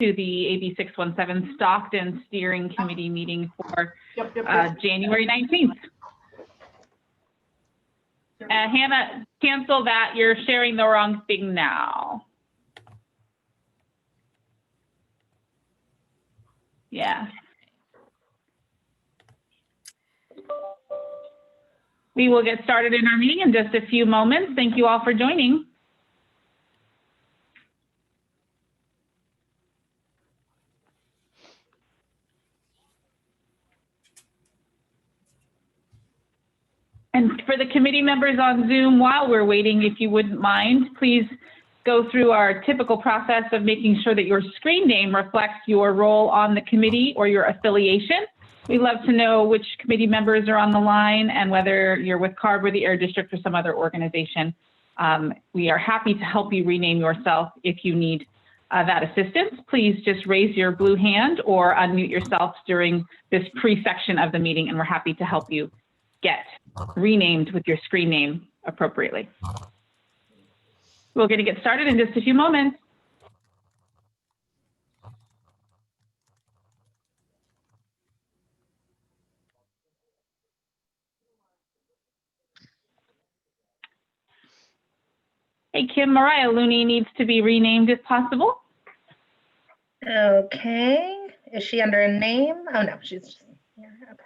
to the AB 617 Stockton Steering Committee meeting for January 19th. Hannah, cancel that. You're sharing the wrong thing now. Yeah. We will get started in our meeting in just a few moments. Thank you all for joining. And for the committee members on Zoom, while we're waiting, if you wouldn't mind, please go through our typical process of making sure that your screen name reflects your role on the committee or your affiliation. We'd love to know which committee members are on the line and whether you're with CARB or the Air District or some other organization. We are happy to help you rename yourself if you need that assistance. Please just raise your blue hand or unmute yourself during this pre-section of the meeting, and we're happy to help you get renamed with your screen name appropriately. We're going to get started in just a few moments. Hey, Kim, Mariah Looney needs to be renamed if possible. Okay. Is she under a name? Oh, no, she's just here. Okay.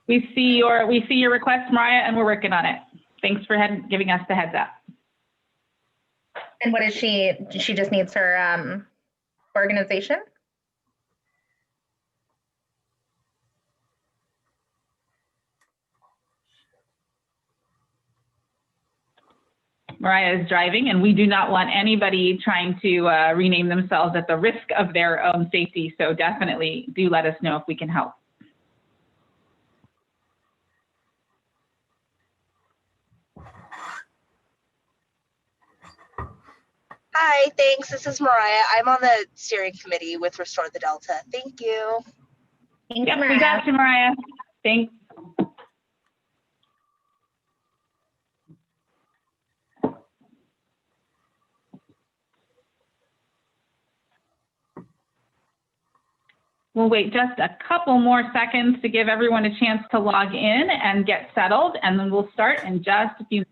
We see your request, Mariah, and we're working on it. Thanks for giving us the heads up. And what is she? She just needs her organization? Mariah is driving, and we do not want anybody trying to rename themselves at the risk of their own safety. So definitely do let us know if we can help. Hi, thanks. This is Mariah. I'm on the steering committee with Restore the Delta. Thank you. Thanks, Yep, Mariah. we got you, Mariah. Thanks. We'll wait just a couple more seconds to give everyone a chance to log in and get settled, and then we'll start in just a few.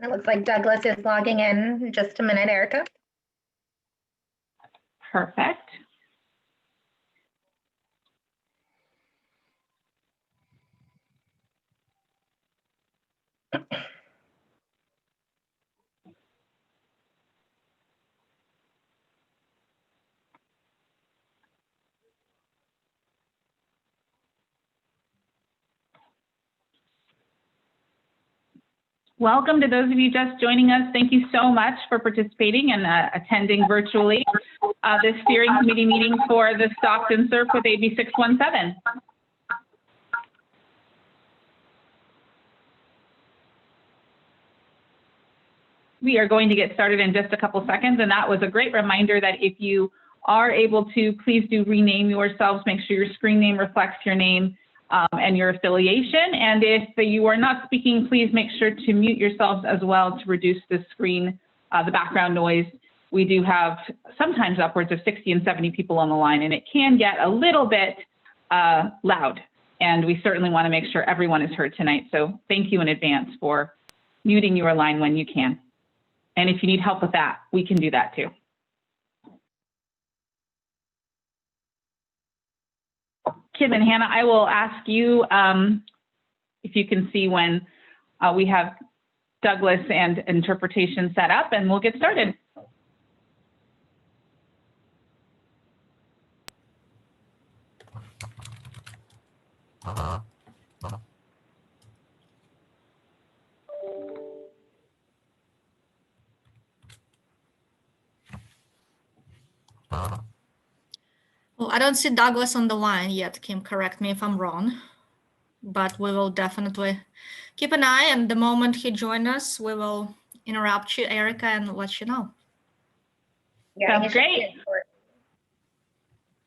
And it looks like Douglas is logging in just a minute, Erica. Perfect. Welcome to those of you just joining us. Thank you so much for participating and attending virtually this steering committee meeting for the Stockton CERP with AB 617. We are going to get started in just a couple seconds, and that was a great reminder that if you are able to, please do rename yourselves. Make sure your screen name reflects your name and your affiliation. And if you are not speaking, please make sure to mute yourselves as well to reduce the screen, the background noise. We do have sometimes upwards of 60 and 70 people on the line, and it can get a little bit loud. And we certainly want to make sure everyone is heard tonight. So thank you in advance for muting your line when you can. And if you need help with that, we can do that too. Kim and Hannah, I will ask you if you can see when we have Douglas and interpretation set up, and we'll get started. Well, I don't see Douglas on the line yet. Kim, correct me if I'm wrong. but we will definitely keep an eye. And the moment he joins us, we will interrupt you, Erica, and let you know. Yeah, Sounds great.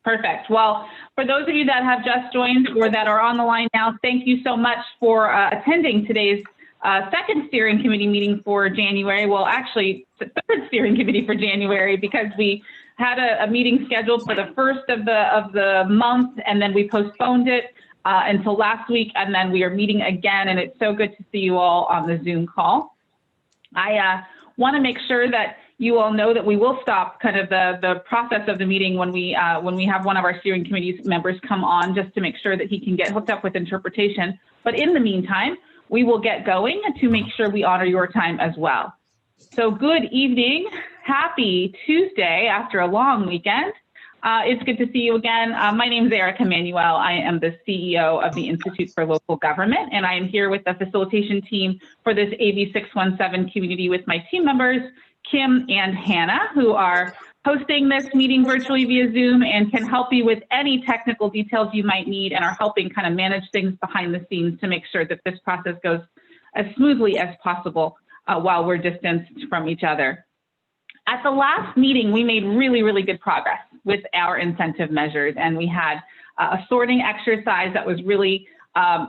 Perfect. Well, for those of you that have just joined or that are on the line now, thank you so much for attending today's second steering committee meeting for January. Well, actually, the third steering committee for January, because we had a meeting scheduled for the first of the month, and then we postponed it until last week, and then we are meeting again, and it's so good to see you all on the Zoom call. I want to make sure that you all know that we will stop kind of the process of the meeting when we have one of our steering committee members come on, just to make sure that he can get hooked up with interpretation. But in the meantime, we will get going to make sure we honor your time as well. So good evening, happy Tuesday after a long weekend. It's good to see you again. My name is Erica Manuel. I am the CEO of the Institute for Local Government, and I am here with the facilitation team for this AB 617 community with my team members, Kim and Hannah, who are hosting this meeting virtually via Zoom and can help you with any technical details you might need, and are helping kind of manage things behind the scenes to make sure that this process goes as smoothly as possible while we're distanced from each other. At the last meeting, we made really, really good progress with our incentive measures, and we had a sorting exercise that was really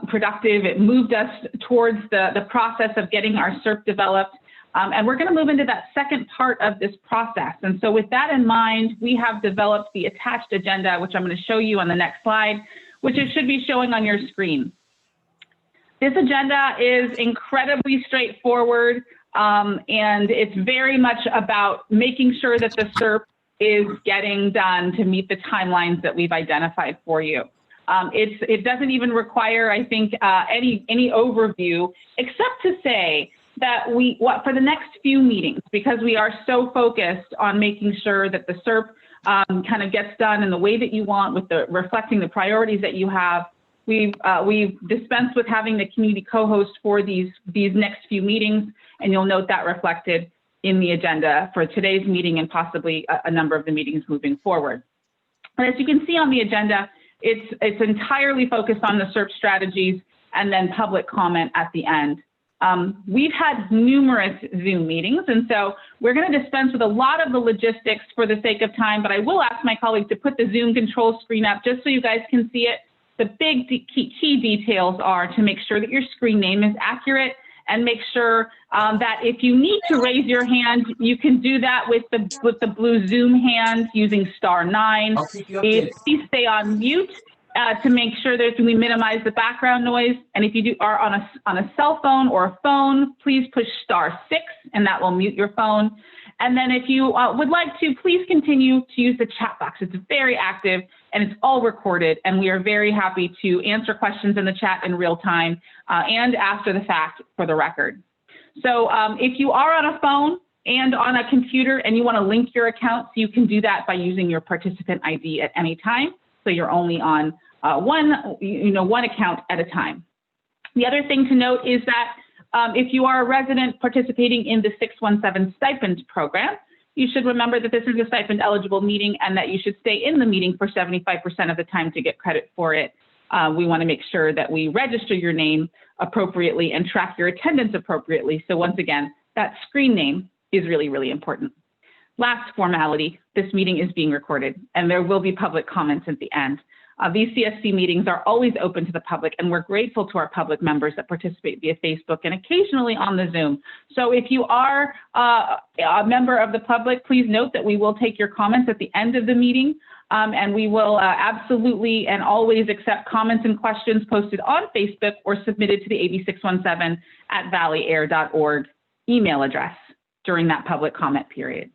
productive. It moved us towards the process of getting our CERP developed. And we're going to move into that second part of this process. And so with that in mind, we have developed the attached agenda, which I'm going to show you on the next slide, which it should be showing on your screen. This agenda is incredibly straightforward, and it's very much about making sure that the CERP is getting done to meet the timelines that we've identified for you. It doesn't even require, I think, any overview, except to say that for the next few meetings, because we are so focused on making sure that the CERP kind of gets done in the way that you want, with reflecting the priorities that you have, we've dispensed with having the community co-host for these next few meetings, and you'll note that reflected in the agenda for today's meeting and possibly a number of the meetings moving forward. And as you can see on the agenda, it's entirely focused on the CERP strategies and then public comment at the end. We've had numerous Zoom meetings, and so we're going to dispense with a lot of the logistics for the sake of time, but I will ask my colleague to put the Zoom control screen up just so you guys can see it. The big key details are to make sure that your screen name is accurate, and make sure that if you need to raise your hand, you can do that with the blue Zoom hand using *9. Please stay on mute to make sure that we minimize the background noise. And if you are on a cell phone or a phone, please push *6, and that will mute your phone. And then if you would like to, please continue to use the chat box. It's very active and it's all recorded, and we are very happy to answer questions in the chat in real time and after the fact for the record. So if you are on a phone and on a computer and you want to link your accounts, you can do that by using your participant ID at any time. So you're only on one account at a time. The other thing to note is that if you are a resident participating in the 617 stipend program, you should remember that this is a stipend eligible meeting and that you should stay in the meeting for 75% of the time to get credit for it. We want to make sure that we register your name appropriately and track your attendance appropriately. So once again, that screen name is really, really important. Last formality, this meeting is being recorded and there will be public comments at the end. These CSC meetings are always open to the public, and we're grateful to our public members that participate via Facebook and occasionally on the Zoom. So if you are a member of the public, please note that we will take your comments at the end of the meeting, and we will absolutely and always accept comments and questions posted on Facebook or submitted to the ab617@valleyair.org email address during that public comment period.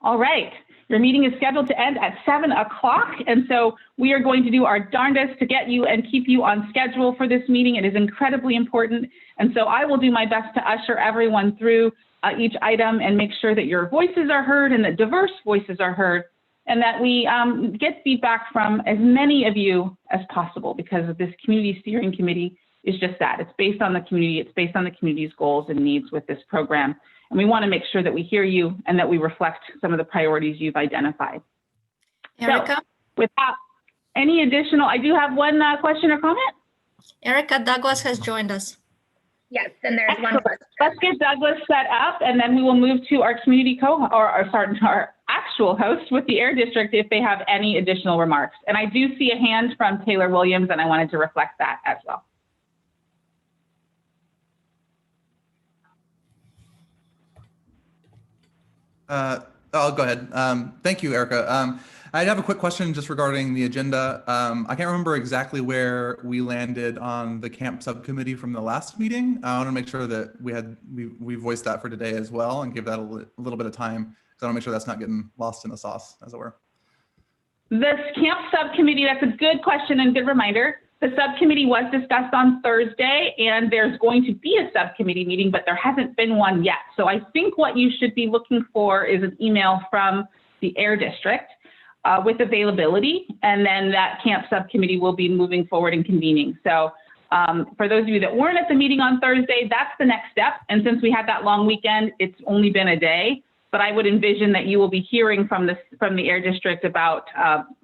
All right. Your meeting is scheduled to end at 7 o'clock, and so we are going to do our darndest to get you and keep you on schedule for this meeting. It is incredibly important, and so I will do my best to usher everyone through each item and make sure that your voices are heard and that diverse voices are heard, and that we get feedback from as many of you as possible, because of this community steering committee is just that. It's based on the community. It's based on the community's goals and needs with this program. And we want to make sure that we hear you and that we reflect some of the priorities you've identified. Erica? So without any additional, I do have one question or comment. Erica, Douglas has joined us. Yes, and there's one Excellent. question. Let's get Douglas set up, and then we will move to our community our actual host with the Air District if they have any additional remarks. And I do see a hand from Taylor Williams, and I wanted to reflect that as well. I'll go ahead. Thank you, Erica. I have a quick question just regarding the agenda. I can't remember exactly where we landed on the camp subcommittee from the last meeting. I want to make sure that we voiced that for today as well and give that a little bit of time, because I want to make sure that's not getting lost in the sauce, as it were. This camp subcommittee, that's a good question and good reminder. The subcommittee was discussed on Thursday, and there's going to be a subcommittee meeting, but there hasn't been one yet. So I think what you should be looking for is an email from the Air District with availability, and then that camp subcommittee will be moving forward and convening. So for those of you that weren't at the meeting on Thursday, that's the next step. And since we had that long weekend, it's only been a day, but I would envision that you will be hearing from the Air District about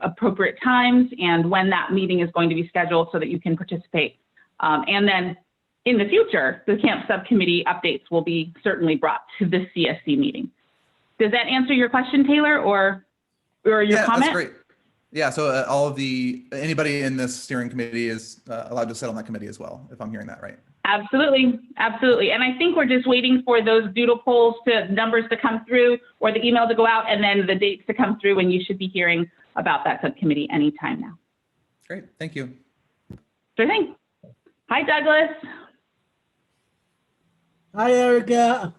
appropriate times and when that meeting is going to be scheduled so that you can participate. And then in the future, the camp subcommittee updates will be certainly brought to the CSC meeting. Does that answer your question, Taylor, or your comment? That's great. Yeah, so anybody in this steering committee is allowed to sit on that committee as well, if I'm hearing that right. Absolutely, absolutely. And I think we're just waiting for those doodle polls numbers to come through, or the email to go out, and then the dates to come through, and you should be hearing about that subcommittee anytime now. Great, thank you. Sure thing. Hi, Douglas. Hi, Erica.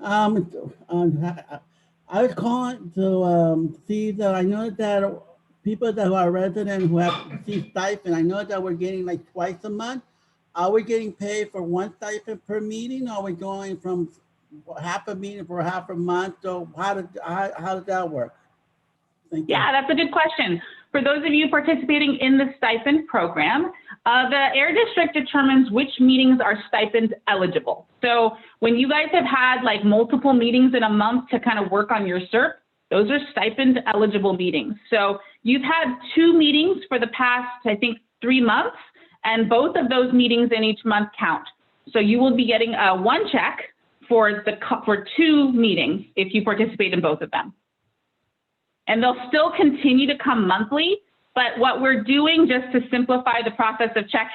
I was calling to see that I know that people that are residents who have received stipend, I know that we're getting like twice a month. Are we getting paid for one stipend per meeting? Or are we going from half a meeting for half a month? So how does that work? Thank you. Yeah, that's a good question. For those of you participating in the stipend program, the Air District determines which meetings are stipend eligible. So when you guys have had like multiple meetings in a month to kind of work on your CERP, those are stipend eligible meetings. So you've had 2 meetings for the past, I think, 3 months, and both of those meetings in each month count. So you will be getting one check for 2 meetings if you participate in both of them. And they'll still continue to come monthly, but what we're doing, just to simplify the process of check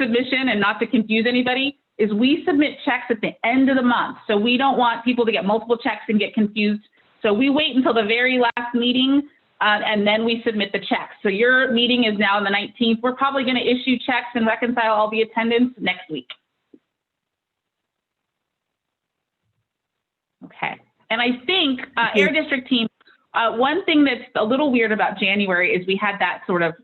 submission and not to confuse anybody, is we submit checks at the end of the month. So we don't want people to get multiple checks and get confused. So we wait until the very last meeting and then we submit the checks. So your meeting is now on the 19th. We're probably going to issue checks and reconcile all the attendance next week. Okay. And I think Air District team, one thing that's a little weird about January is we had that sort of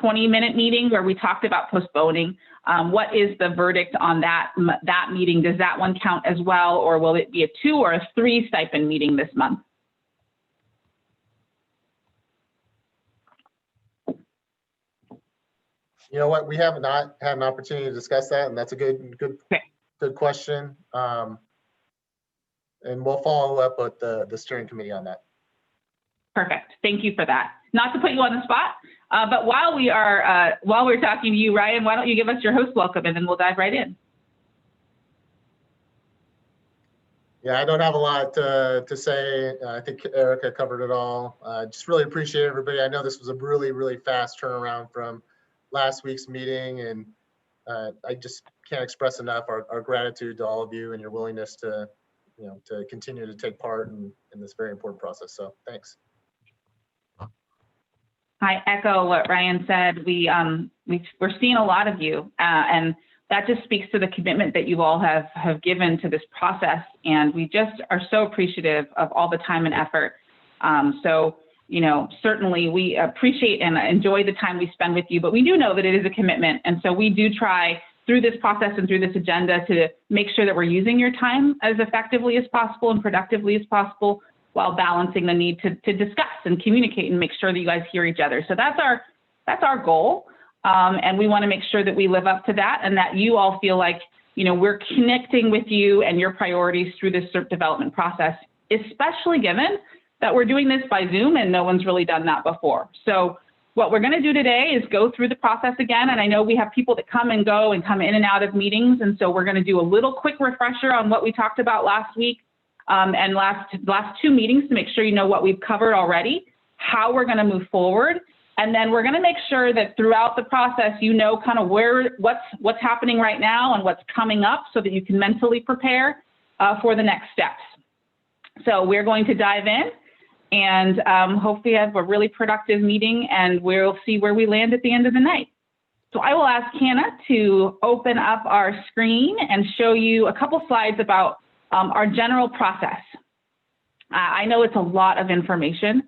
20-minute meeting where we talked about postponing. What is the verdict on that meeting? Does that one count as well, or will it be a 2 or a 3 stipend meeting this month? You know what? We have not had an opportunity to discuss that, and that's a good question. And we'll follow up with the steering committee on that. Perfect. Thank you for that. Not to put you on the spot, but while we're talking to you, Ryan, why don't you give us your host welcome, and then we'll dive right in. Yeah, I don't have a lot to say. I think Erica covered it all. Just really appreciate everybody. I know this was a really, really fast turnaround from last week's meeting, and I just can't express enough our gratitude to all of you and your willingness to continue to take part in this very important process. So thanks. I echo what Ryan said. We're seeing a lot of you, and that just speaks to the commitment that you all have given to this process. And we just are so appreciative of all the time and effort. So, certainly we appreciate and enjoy the time we spend with you, but we do know that it is a commitment. And so we do try through this process and through this agenda to make sure that we're using your time as effectively as possible and productively as possible, while balancing the need to discuss and communicate and make sure that you guys hear each other. So that's our goal. And we want to make sure that we live up to that, and that you all feel like, we're connecting with you and your priorities through this CERP development process, especially given that we're doing this by Zoom and no one's really done that before. So What we're going to do today is go through the process again. And I know we have people that come and go and come in and out of meetings. And so we're going to do a little quick refresher on what we talked about last week and last two meetings to make sure you know what we've covered already, how we're going to move forward. And then we're going to make sure that throughout the process, you know kind of what's happening right now and what's coming up so that you can mentally prepare for the next steps. So we're going to dive in and hopefully have a really productive meeting, and we'll see where we land at the end of the night. So I will ask Hannah to open up our screen and show you a couple slides about our general process. I know it's a lot of information,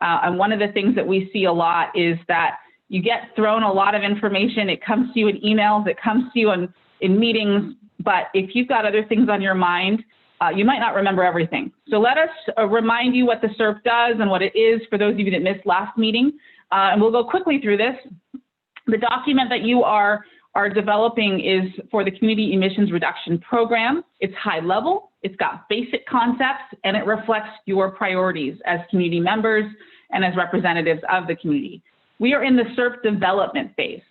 and one of the things that we see a lot is that you get thrown a lot of information. It comes to you in emails, it comes to you in meetings, but if you've got other things on your mind, you might not remember everything. So let us remind you what the CERP does and what it is for those of you that missed last meeting. And we'll go quickly through this. The document that you are developing is for the Community Emissions Reduction Program. It's high level, it's got basic concepts, and it reflects your priorities as community members and as representatives of the community. We are in the CERP development phase.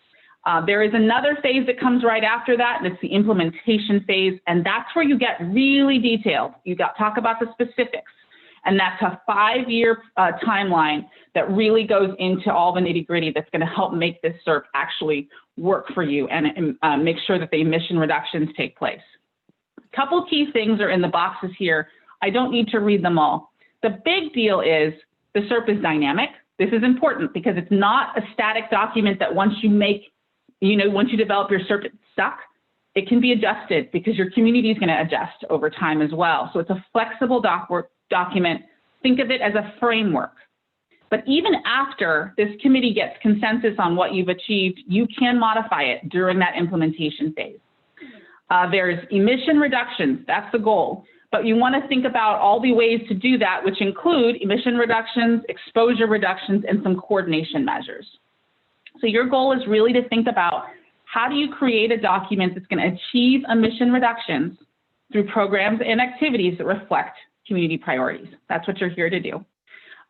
There is another phase that comes right after that, and it's the implementation phase, and that's where you get really detailed. You talk about the specifics, and that's a 5-year timeline that really goes into all the nitty-gritty that's going to help make this CERP actually work for you and make sure that the emission reductions take place. A couple key things are in the boxes here. I don't need to read them all. The big deal is the CERP is dynamic. This is important because it's not a static document that once you develop your CERP, it's stuck. It can be adjusted because your community is going to adjust over time as well. So it's a flexible document. Think of it as a framework. But even after this committee gets consensus on what you've achieved, you can modify it during that implementation phase. There's emission reductions, that's the goal. But you want to think about all the ways to do that, which include emission reductions, exposure reductions, and some coordination measures. So your goal is really to think about how do you create a document that's going to achieve emission reductions through programs and activities that reflect community priorities. That's what you're here to do.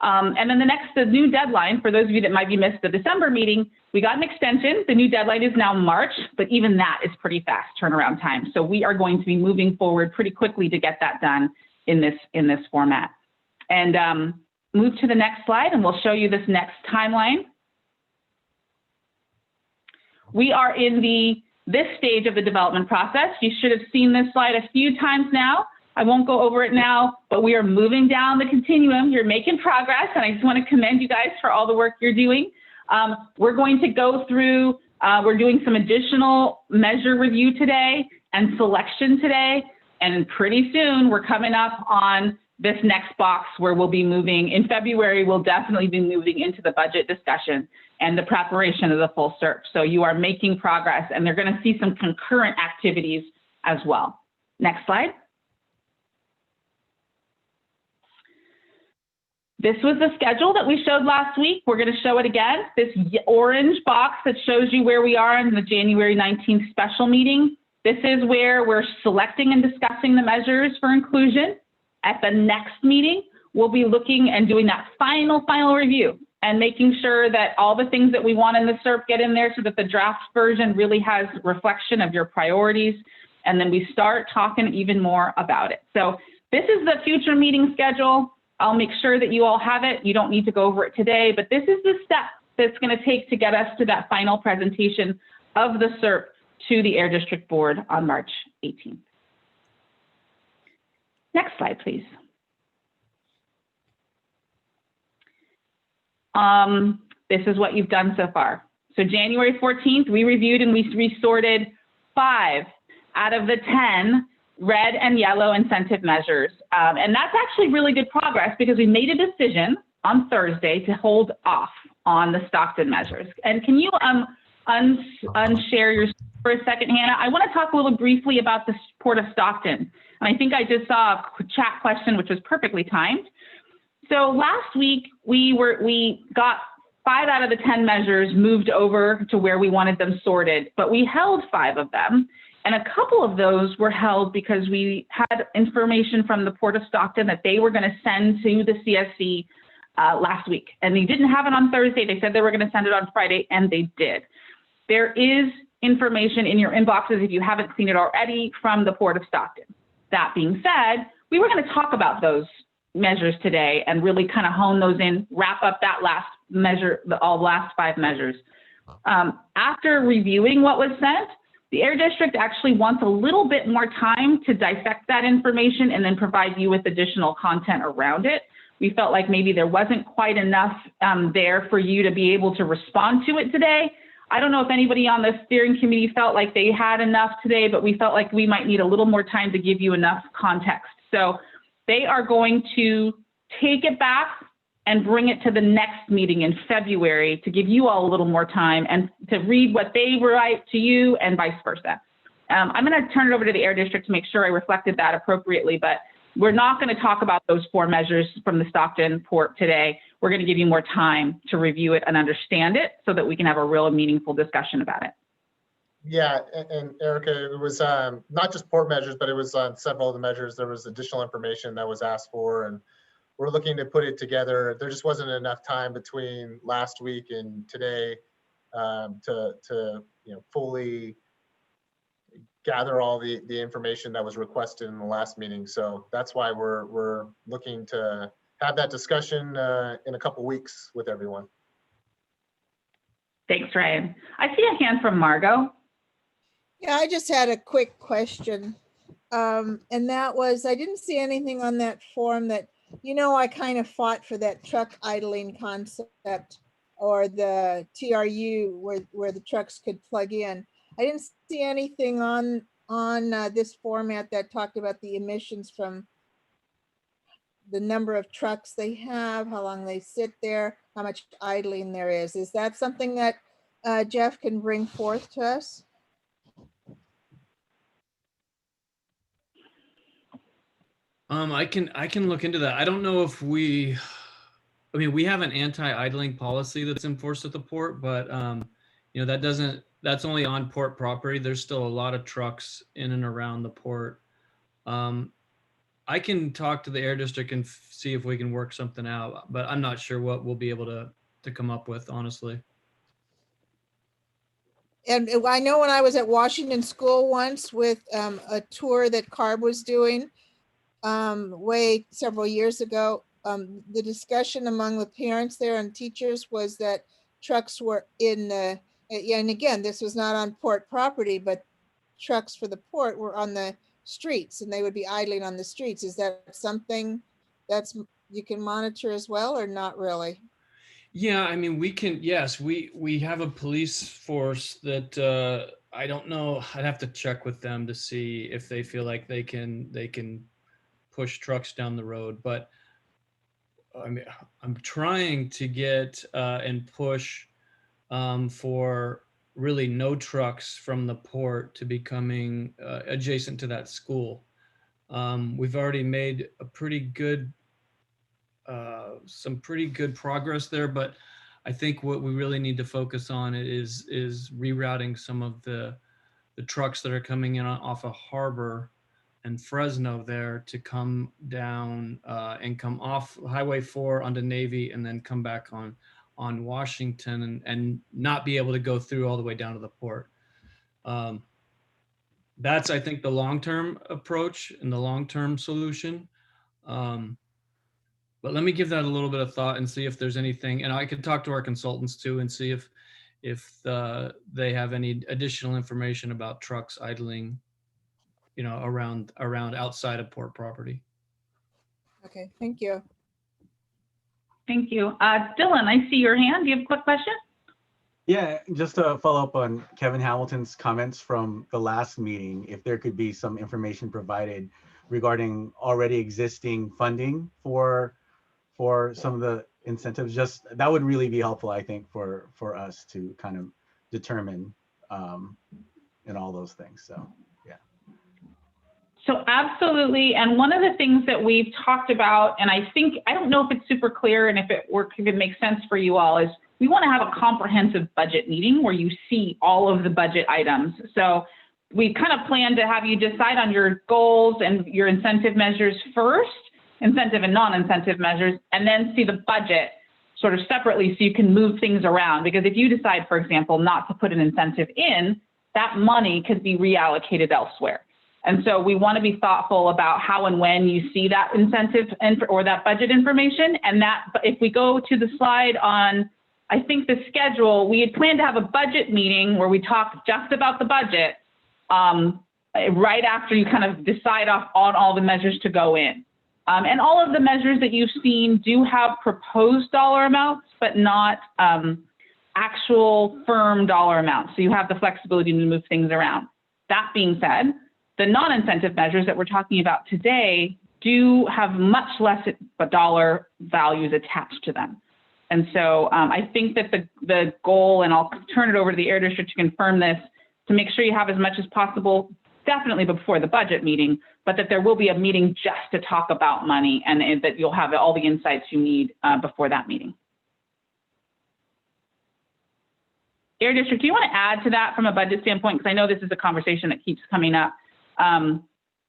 And then the new deadline, for those of you that might be missed the December meeting, we got an extension. The new deadline is now March, but even that is pretty fast turnaround time. So we are going to be moving forward pretty quickly to get that done in this format. And move to the next slide, and we'll show you this next timeline. We are in this stage of the development process. You should have seen this slide a few times now. I won't go over it now, but we are moving down the continuum. You're making progress, and I just want to commend you guys for all the work you're doing. We're going to go through, we're doing some additional measure review today and selection today, and pretty soon we're coming up on this next box where we'll be moving. In February, we'll definitely be moving into the budget discussion and the preparation of the full CERP. So you are making progress, and they're going to see some concurrent activities as well. Next slide. This was the schedule that we showed last week. We're going to show it again. This orange box that shows you where we are in the January 19th special meeting. This is where we're selecting and discussing the measures for inclusion. At the next meeting, we'll be looking and doing that final review and making sure that all the things that we want in the CERP get in there so that the draft version really has reflection of your priorities. And then we start talking even more about it. So this is the future meeting schedule. I'll make sure that you all have it. You don't need to go over it today, but this is the step that's going to take to get us to that final presentation of the CERP to the Air District Board on March 18th. Next slide, please. This is what you've done so far. So January 14th, we reviewed and we resorted 5 out of the 10 red and yellow incentive measures. And that's actually really good progress because we made a decision on Thursday to hold off on the Stockton measures. And can you unshare your for a second, Hannah? I want to talk a little briefly about the Port of Stockton. And I think I just saw a chat question, which was perfectly timed. So last week, we got 5 out of the 10 measures moved over to where we wanted them sorted, but we held 5 of them. And a couple of those were held because we had information from the Port of Stockton that they were going to send to the CSC last week. And they didn't have it on Thursday. They said they were going to send it on Friday, and they did. There is information in your inboxes, if you haven't seen it already, from the Port of Stockton. That being said, we were going to talk about those measures today and really kind of hone those in, wrap up that last measure, all last 5 measures. After reviewing what was sent, the Air District actually wants a little bit more time to dissect that information and then provide you with additional content around it. We felt like maybe there wasn't quite enough there for you to be able to respond to it today. I don't know if anybody on the steering committee felt like they had enough today, but we felt like we might need a little more time to give you enough context. So they are going to take it back and bring it to the next meeting in February to give you all a little more time and to read what they write to you and vice versa. I'm going to turn it over to the Air District to make sure I reflected that appropriately, but we're not going to talk about those 4 measures from the Stockton Port today. We're going to give you more time to review it and understand it so that we can have a real meaningful discussion about it. Yeah, and Erica, it was not just port measures, but it was on several of the measures. There was additional information that was asked for, and we're looking to put it together. There just wasn't enough time between last week and today to fully gather all the information that was requested in the last meeting. So that's why we're looking to have that discussion in a couple weeks with everyone. Thanks, Ryan. I see a hand from Margot. Yeah, I just had a quick question. And that was, I didn't see anything on that form that, I kind of fought for that truck idling concept or the TRU where the trucks could plug in. I didn't see anything on this format that talked about the emissions from the number of trucks they have, how long they sit there, how much idling there is. Is that something that Jeff can bring forth to us? I can look into that. I don't know if we have an anti-idling policy that's enforced at the port, but that's only on port property. There's still a lot of trucks in and around the port. I can talk to the Air District and see if we can work something out, but I'm not sure what we'll be able to come up with, honestly. And I know when I was at Washington School once with a tour that CARB was doing, way several years ago, the discussion among the parents there and teachers was that trucks were in the, and again, this was not on port property, but trucks for the port were on the streets and they would be idling on the streets. Is that something that's you can monitor as well or not really? Yeah, we can, yes, we have a police force that I don't know, I'd have to check with them to see if they feel like they can push trucks down the road, but I'm trying to get and push for really no trucks from the port to becoming adjacent to that school. We've already made a pretty good, some pretty good progress there, but I think what we really need to focus on is rerouting some of the trucks that are coming in off of Harbor and Fresno there to come down and come off Highway 4 onto Navy and then come back on Washington and not be able to go through all the way down to the port. That's, I think, the long-term approach and the long-term solution. But let me give that a little bit of thought and see if there's anything, and I could talk to our consultants too and see if they have any additional information about trucks idling, around outside of port property. Okay, thank you. Thank you. Dylan, I see your hand. Do you have a quick question? Yeah, just to follow up on Kevin Hamilton's comments from the last meeting, if there could be some information provided regarding already existing funding for some of the incentives, just that would really be helpful, I think, for us to kind of determine and all those things. So yeah. So absolutely. And one of the things that we've talked about, and I don't know if it's super clear and if it makes sense for you all, is we want to have a comprehensive budget meeting where you see all of the budget items. So we kind of plan to have you decide on your goals and your incentive measures first, incentive and non-incentive measures, and then see the budget sort of separately so you can move things around. Because if you decide, for example, not to put an incentive in, that money could be reallocated elsewhere. And so we want to be thoughtful about how and when you see that incentive or that budget information. And that, if we go to the slide on, I think the schedule, we had planned to have a budget meeting where we talk just about the budget right after you kind of decide on all the measures to go in. And all of the measures that you've seen do have proposed dollar amounts, but not actual firm dollar amounts. So you have the flexibility to move things around. That being said, the non-incentive measures that we're talking about today do have much less dollar values attached to them. And so I think that the goal, and I'll turn it over to the Air District to confirm this, to make sure you have as much as possible, definitely before the budget meeting, but that there will be a meeting just to talk about money, and that you'll have all the insights you need before that meeting. Air District, do you want to add to that from a budget standpoint? Because I know this is a conversation that keeps coming up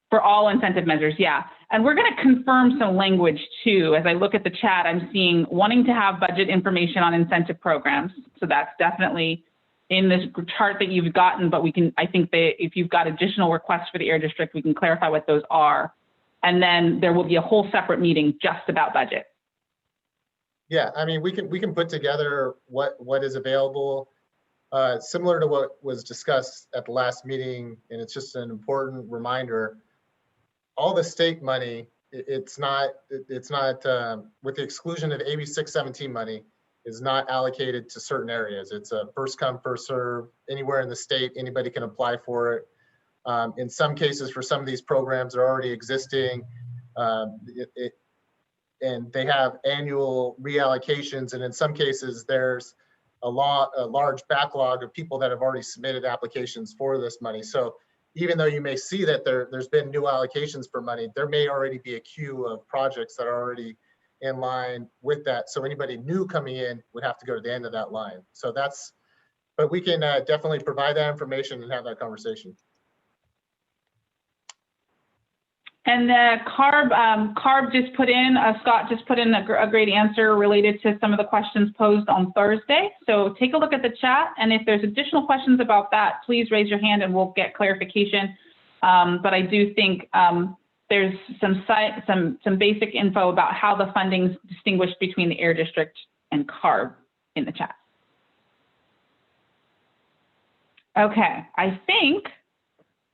for all incentive measures. Yeah, and we're going to confirm some language too. As I look at the chat, I'm seeing wanting to have budget information on incentive programs. So that's definitely in this chart that you've gotten, but we can, I think that if you've got additional requests for the Air District, we can clarify what those are. And then there will be a whole separate meeting just about budget. Yeah, I mean, we can put together what is available, similar to what was discussed at the last meeting, and it's just an important reminder. All the state money, it's not with the exclusion of AB 617 money, is not allocated to certain areas. It's a first come, first serve. Anywhere in the state, anybody can apply for it. In some cases, for some of these programs that are already existing, and they have annual reallocations. And in some cases, there's a large backlog of people that have already submitted applications for this money. So even though you may see that there's been new allocations for money, there may already be a queue of projects that are already in line with that. So anybody new coming in would have to go to the end of that line. So that's, but we can definitely provide that information and have that conversation. And the CARB just put in, Scott just put in a great answer related to some of the questions posed on Thursday. So take a look at the chat, and if there's additional questions about that, please raise your hand and we'll get clarification. But I do think there's some basic info about how the funding's distinguished between the Air District and CARB in the chat. Okay, I think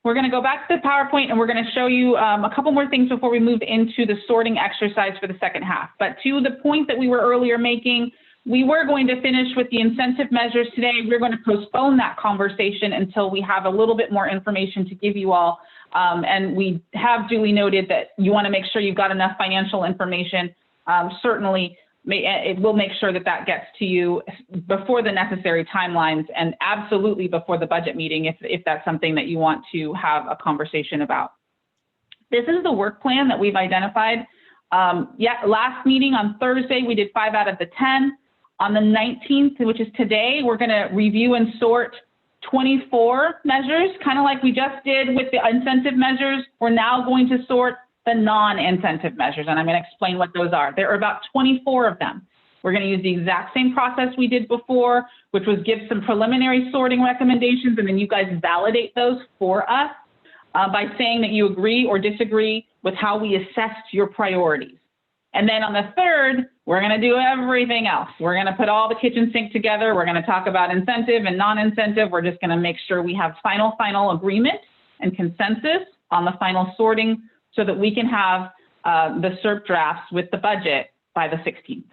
we're going to go back to the PowerPoint and we're going to show you a couple more things before we move into the sorting exercise for the second half. But to the point that we were earlier making, we were going to finish with the incentive measures today. We're going to postpone that conversation until we have a little bit more information to give you all. And we have duly noted that you want to make sure you've got enough financial information. Certainly, it will make sure that that gets to you before the necessary timelines, and absolutely before the budget meeting if that's something that you want to have a conversation about. This is the work plan that we've identified. Last meeting on Thursday, we did 5 out of the 10. On the 19th, which is today, we're going to review and sort 24 measures, kind of like we just did with the incentive measures. We're now going to sort the non-incentive measures, and I'm going to explain what those are. There are about 24 of them. We're going to use the exact same process we did before, which was give some preliminary sorting recommendations, and then you guys validate those for us by saying that you agree or disagree with how we assessed your priorities. And then on the 3rd, we're going to do everything else. We're going to put all the kitchen sink together. We're going to talk about incentive and non-incentive. We're just going to make sure we have final agreement and consensus on the final sorting so that we can have the CERP drafts with the budget by the 16th.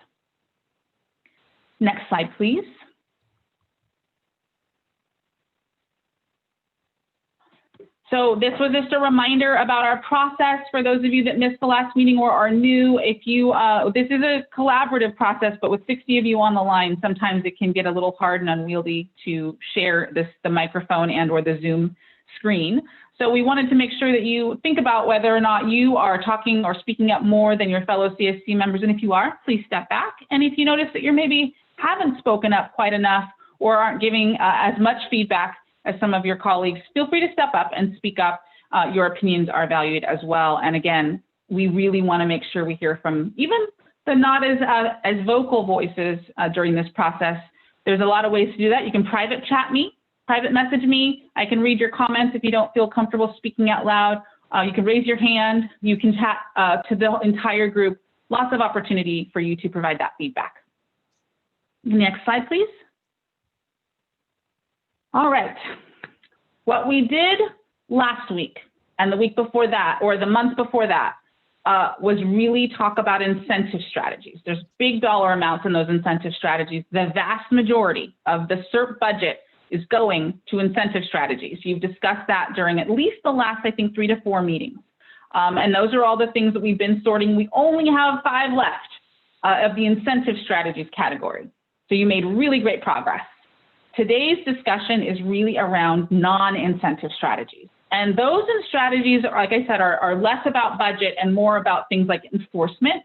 Next slide, please. So this was just a reminder about our process for those of you that missed the last meeting or are new. If you, this is a collaborative process, but with 60 of you on the line, sometimes it can get a little hard and unwieldy to share the microphone and or the Zoom screen. So we wanted to make sure that you think about whether or not you are talking or speaking up more than your fellow CSC members. And if you are, please step back. And if you notice that you maybe haven't spoken up quite enough or aren't giving as much feedback as some of your colleagues, feel free to step up and speak up. Your opinions are valued as well. And again, we really want to make sure we hear from even the not as vocal voices during this process. There's a lot of ways to do that. You can private chat me, private message me. I can read your comments if you don't feel comfortable speaking out loud. You can raise your hand. You can chat to the entire group. Lots of opportunity for you to provide that feedback. Next slide, please. All right. What we did last week and the week before that, or the month before that, was really talk about incentive strategies. There's big dollar amounts in those incentive strategies. The vast majority of the CERP budget is going to incentive strategies. You've discussed that during at least the last, I think, 3 to 4 meetings. And those are all the things that we've been sorting. We only have 5 left of the incentive strategies category. So you made really great progress. Today's discussion is really around non-incentive strategies. And those strategies, like I said, are less about budget and more about things like enforcement,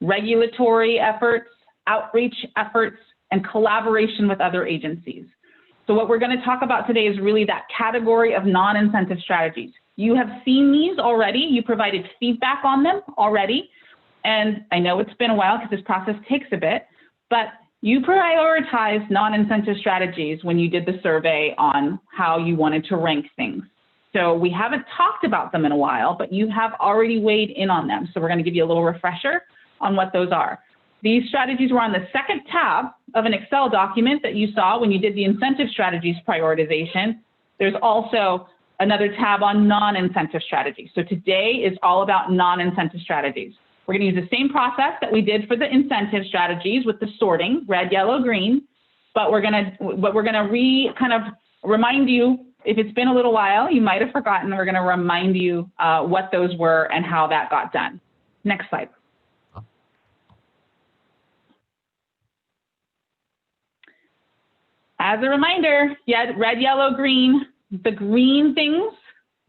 regulatory efforts, outreach efforts, and collaboration with other agencies. So what we're going to talk about today is really that category of non-incentive strategies. You have seen these already. You provided feedback on them already. And I know it's been a while because this process takes a bit, but you prioritized non-incentive strategies when you did the survey on how you wanted to rank things. So we haven't talked about them in a while, but you have already weighed in on them. So we're going to give you a little refresher on what those are. These strategies were on the second tab of an Excel document that you saw when you did the incentive strategies prioritization. There's also another tab on non-incentive strategies. So today is all about non-incentive strategies. We're going to use the same process that we did for the incentive strategies with the sorting, red, yellow, green, but we're going to kind of remind you, if it's been a little while, you might have forgotten, we're going to remind you what those were and how that got done. Next slide. As a reminder, yeah, red, yellow, green, the green things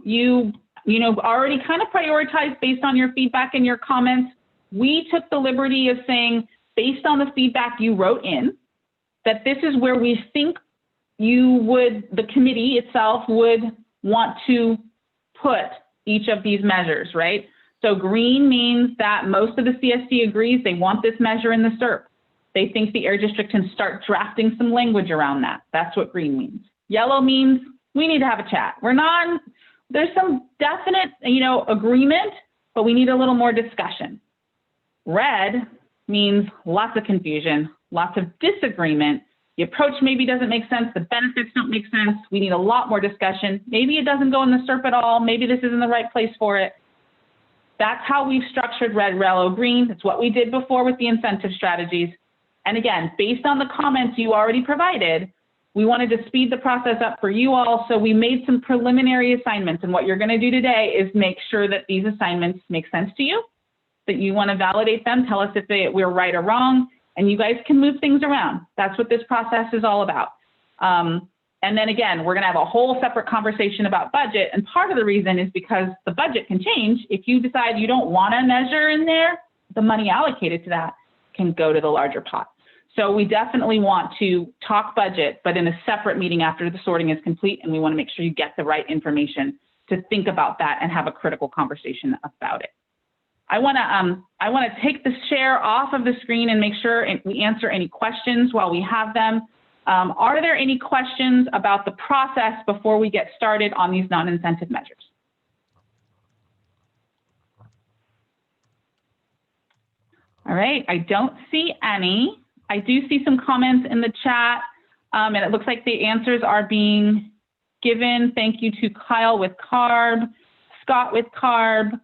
you already kind of prioritized based on your feedback and your comments. We took the liberty of saying, based on the feedback you wrote in, that this is where we think the committee itself would want to put each of these measures, right? So green means that most of the CSC agrees they want this measure in the CERP. They think the Air District can start drafting some language around that. That's what green means. Yellow means we need to have a chat. There's some definite, agreement, but we need a little more discussion. Red means lots of confusion, lots of disagreement. The approach maybe doesn't make sense. The benefits don't make sense. We need a lot more discussion. Maybe it doesn't go in the CERP at all. Maybe this isn't the right place for it. That's how we've structured red, yellow, green. It's what we did before with the incentive strategies. And again, based on the comments you already provided, we wanted to speed the process up for you all. So we made some preliminary assignments. And what you're going to do today is make sure that these assignments make sense to you, that you want to validate them, tell us if we're right or wrong, and you guys can move things around. That's what this process is all about. And then again, we're going to have a whole separate conversation about budget. And part of the reason is because the budget can change. If you decide you don't want a measure in there, the money allocated to that can go to the larger pot. So we definitely want to talk budget, but in a separate meeting after the sorting is complete, and we want to make sure you get the right information to think about that and have a critical conversation about it. I want to take the share off of the screen and make sure we answer any questions while we have them. Are there any questions about the process before we get started on these non-incentive measures? All right, I don't see any. I do see some comments in the chat, and it looks like the answers are being given. Thank you to Kyle with CARB, Scott with CARB.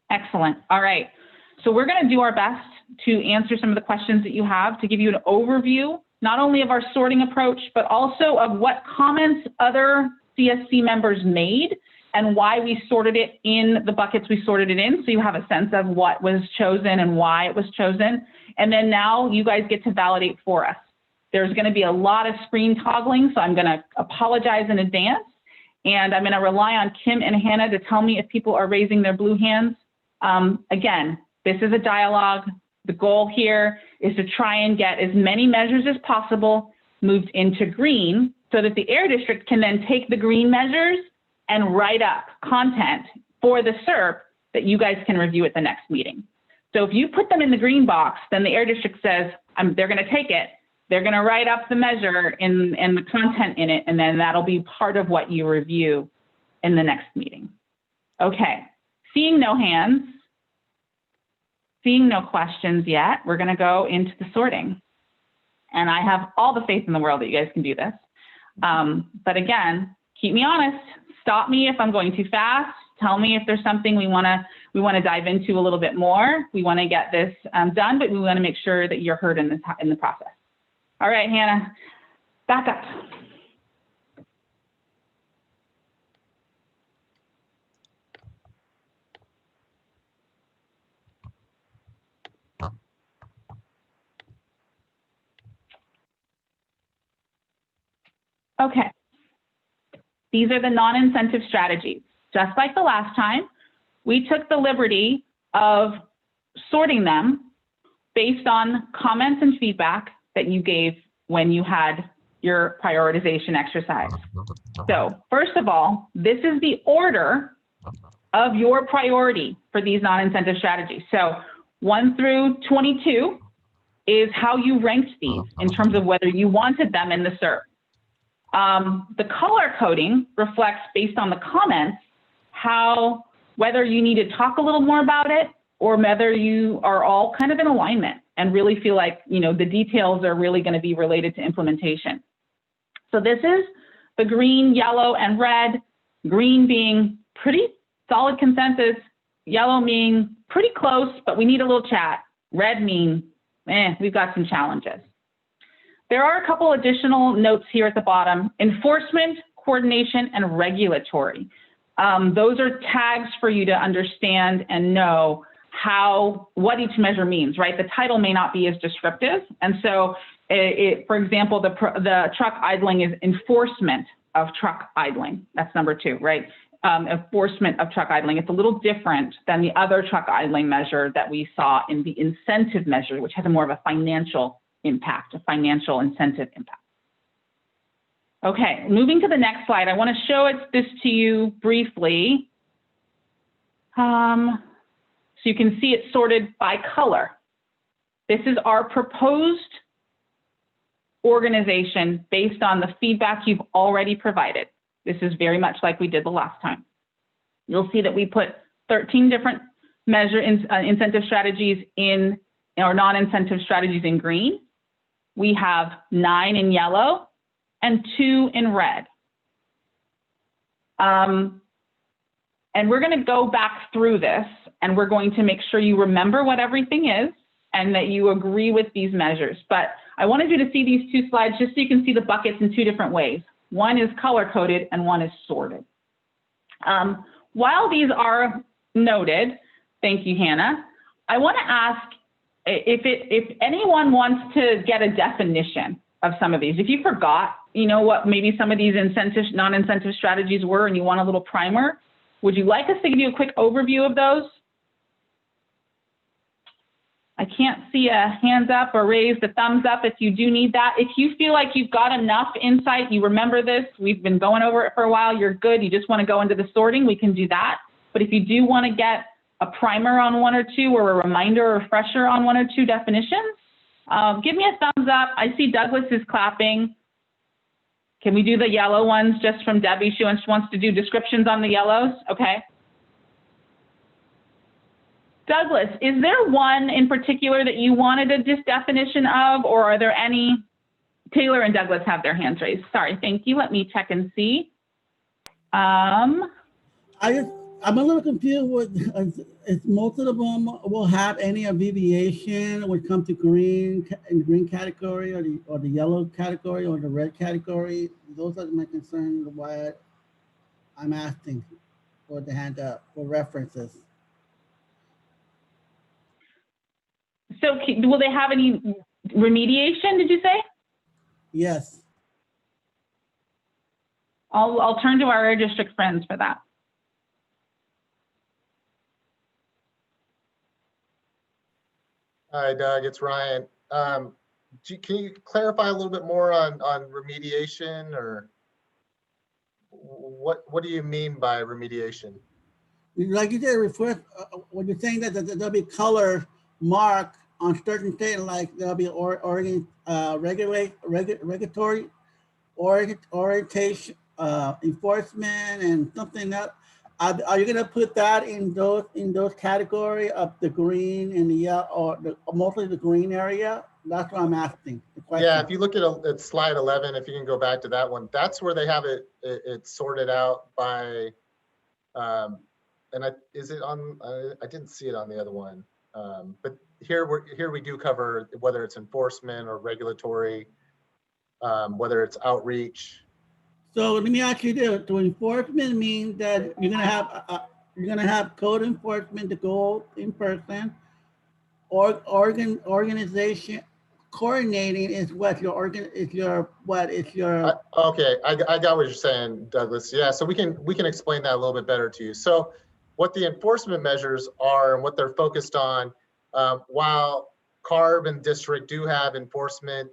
Excellent. All right. So we're going to do our best to answer some of the questions that you have, to give you an overview, not only of our sorting approach, but also of what comments other CSC members made and why we sorted it in the buckets we sorted it in. So you have a sense of what was chosen and why it was chosen. And then now you guys get to validate for us. There's going to be a lot of screen toggling, so I'm going to apologize in advance. And I'm going to rely on Kim and Hannah to tell me if people are raising their blue hands. Again, this is a dialogue. The goal here is to try and get as many measures as possible moved into green so that the Air District can then take the green measures and write up content for the CERP that you guys can review at the next meeting. So if you put them in the green box, then the Air District says, they're going to take it. They're going to write up the measure and the content in it, and then that'll be part of what you review in the next meeting. Okay, seeing no hands, seeing no questions yet, we're going to go into the sorting. And I have all the faith in the world that you guys can do this. But again, keep me honest. Stop me if I'm going too fast. Tell me if there's something we want to dive into a little bit more. We want to get this done, but we want to make sure that you're heard in the process. All right, Hannah, back up. Okay. These are the non-incentive strategies. Just like the last time, we took the liberty of sorting them based on comments and feedback that you gave when you had your prioritization exercise. So first of all, this is the order of your priority for these non-incentive strategies. So 1 through 22 is how you ranked these in terms of whether you wanted them in the CERP. The color coding reflects, based on the comments, whether you need to talk a little more about it or whether you are all kind of in alignment and really feel like, the details are really going to be related to implementation. So this is the green, yellow, and red, green being pretty solid consensus, yellow meaning pretty close, but we need a little chat, red mean, we've got some challenges. There are a couple additional notes here at the bottom: enforcement, coordination, and regulatory. Those are tags for you to understand and know what each measure means, right? The title may not be as descriptive. And so, for example, the truck idling is enforcement of truck idling. That's number 2, right? Enforcement of truck idling. It's a little different than the other truck idling measure that we saw in the incentive measure, which has more of a financial impact, a financial incentive impact. Okay, moving to the next slide. I want to show this to you briefly. So you can see it sorted by color. This is our proposed organization based on the feedback you've already provided. This is very much like we did the last time. You'll see that we put 13 different incentive strategies in, or non-incentive strategies in green. We have 9 in yellow and 2 in red. And we're going to go back through this, and we're going to make sure you remember what everything is and that you agree with these measures. But I wanted you to see these 2 slides just so you can see the buckets in 2 different ways. One is color-coded and one is sorted. While these are noted, thank you, Hannah, I want to ask if anyone wants to get a definition of some of these. If you forgot, what maybe some of these non-incentive strategies were and you want a little primer, would you like us to give you a quick overview of those? I can't see a hands up or raise the thumbs up if you do need that. If you feel like you've got enough insight, you remember this, we've been going over it for a while, you're good, you just want to go into the sorting, we can do that. But if you do want to get a primer on 1 or 2 or a reminder or refresher on 1 or 2 definitions, give me a thumbs up. I see Douglas is clapping. Can we do the yellow ones just from Debbie? She wants to do descriptions on the yellows. Okay. Douglas, is there one in particular that you wanted a definition of, or are there any? Taylor and Douglas have their hands raised. Sorry, thank you. Let me check and see. I'm a little confused with if most of them will have any abbreviation when it comes to green in the green category or the yellow category or the red category. Those are my concerns. Why I'm asking for the hand up for references. So will they have any remediation, did you say? Yes. I'll turn to our Air District friends for that. Hi, Doug, it's Ryan. Can you clarify a little bit more on remediation, or what do you mean by remediation? Like you did refer, when you're saying that there'll be color mark on certain things, like there'll be regulatory orientation, enforcement, and something else. Are you gonna put that in those category of the green and the yellow, or mostly the green area? That's what I'm asking the question. Yeah, if you look at slide 11, if you can go back to that one, that's where they have it sorted out by, is it on? I didn't see it on the other one, but here we do cover whether it's enforcement or regulatory, whether it's outreach. So let me ask you this: do enforcement mean that you're gonna have code enforcement to go in person, or organization coordinating is what your Okay, I got what you're saying, Douglas. Yeah, so we can explain that a little bit better to you. So what the enforcement measures are and what they're focused on, while CARB and district do have enforcement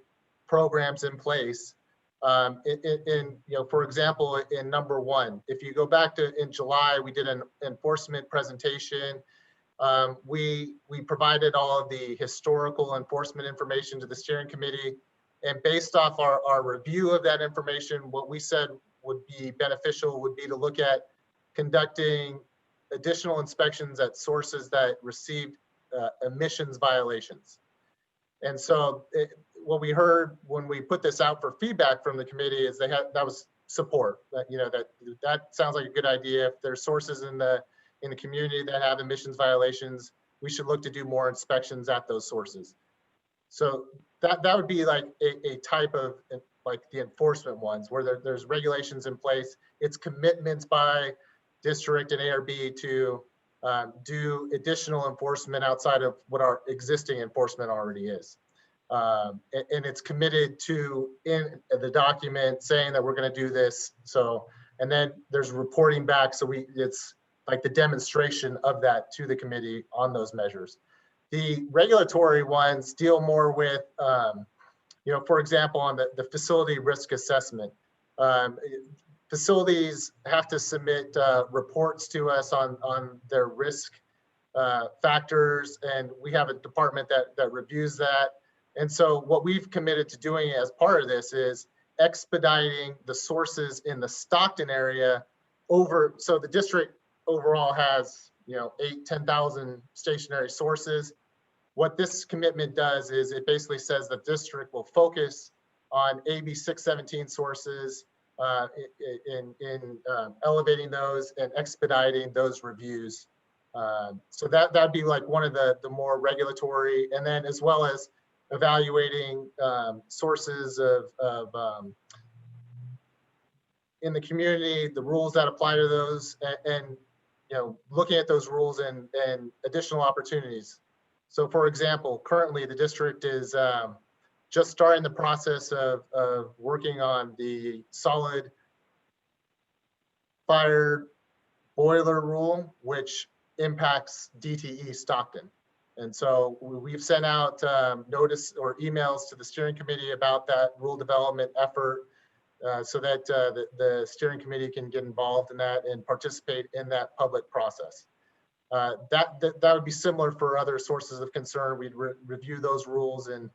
programs in place, for example, in number 1, if you go back to in July, we did an enforcement presentation. We provided all of the historical enforcement information to the steering committee, and based off our review of that information, what we said would be beneficial would be to look at conducting additional inspections at sources that received emissions violations. And so what we heard when we put this out for feedback from the committee is that was support. That sounds like a good idea. If there's sources in the community that have emissions violations, we should look to do more inspections at those sources. So that would be like a type of like the enforcement ones where there's regulations in place. It's commitments by district and ARB to do additional enforcement outside of what our existing enforcement already is. And it's committed to in the document saying that we're going to do this. So, and then there's reporting back. So it's like the demonstration of that to the committee on those measures. The regulatory ones deal more with, for example, on the facility risk assessment. Facilities have to submit reports to us on their risk factors, and we have a department that reviews that. And so what we've committed to doing as part of this is expediting the sources in the Stockton area over, so the district overall has 8,000-10,000 stationary sources. What this commitment does is it basically says the district will focus on AB 617 sources in elevating those and expediting those reviews. So that'd be like one of the more regulatory, and then as well as evaluating sources of in the community, the rules that apply to those, and looking at those rules and additional opportunities. So for example, currently the district is just starting the process of working on the solid fire boiler rule, which impacts DTE Stockton. And so we've sent out notice or emails to the steering committee about that rule development effort so that the steering committee can get involved in that and participate in that public process. That would be similar for other sources of concern. We'd review those rules and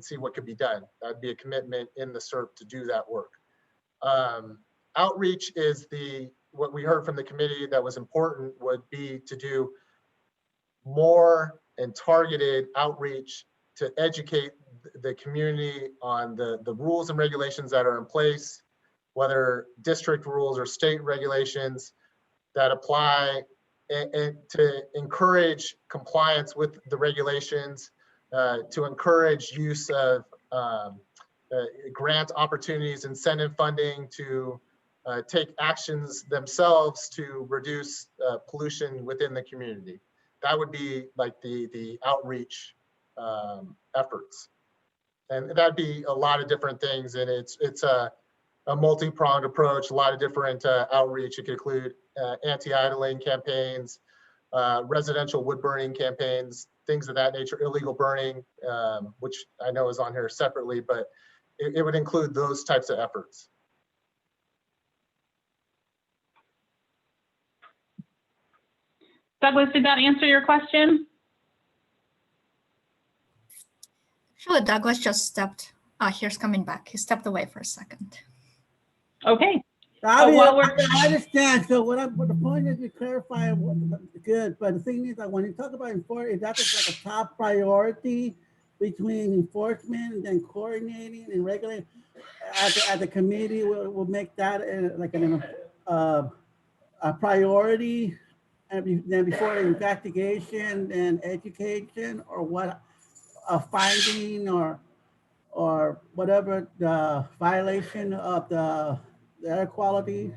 see what could be done. That'd be a commitment in the CERP to do that work. Outreach is what we heard from the committee that was important would be to do more and targeted outreach to educate the community on the rules and regulations that are in place, whether district rules or state regulations that apply, and to encourage compliance with the regulations, to encourage use of grant opportunities, incentive funding, to take actions themselves to reduce pollution within the community. That would be like the outreach efforts. And that'd be a lot of different things. And it's a multi-pronged approach, a lot of different outreach. It could include anti-idling campaigns, residential wood burning campaigns, things of that nature, illegal burning, which I know is on here separately, but it would include those types of efforts. Douglas, did that answer your question? Actually, Douglas just stepped. Here's coming back. He stepped away for a second. Okay. I understand. So what the point is to clarify what good, but the thing is that when you talk about enforcement, that's like a top priority between enforcement and then coordinating and regulating. At the committee, will make that like a priority, and then before investigation and education, or what a finding or whatever the violation of the air quality.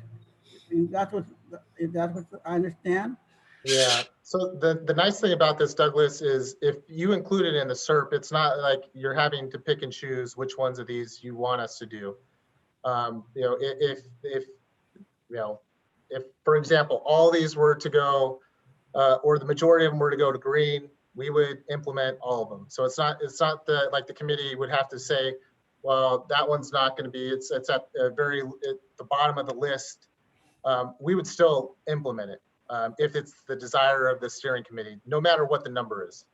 If that's what I understand. Yeah, so the nice thing about this, Douglas, is if you include it in the CERP, it's not like you're having to pick and choose which ones of these you want us to do. If for example, all these were to go, or the majority of them were to go to green, we would implement all of them. So it's not like the committee would have to say, well, that one's not going to be, it's at the bottom of the list. We would still implement it if it's the desire of the steering committee, no matter what the number is.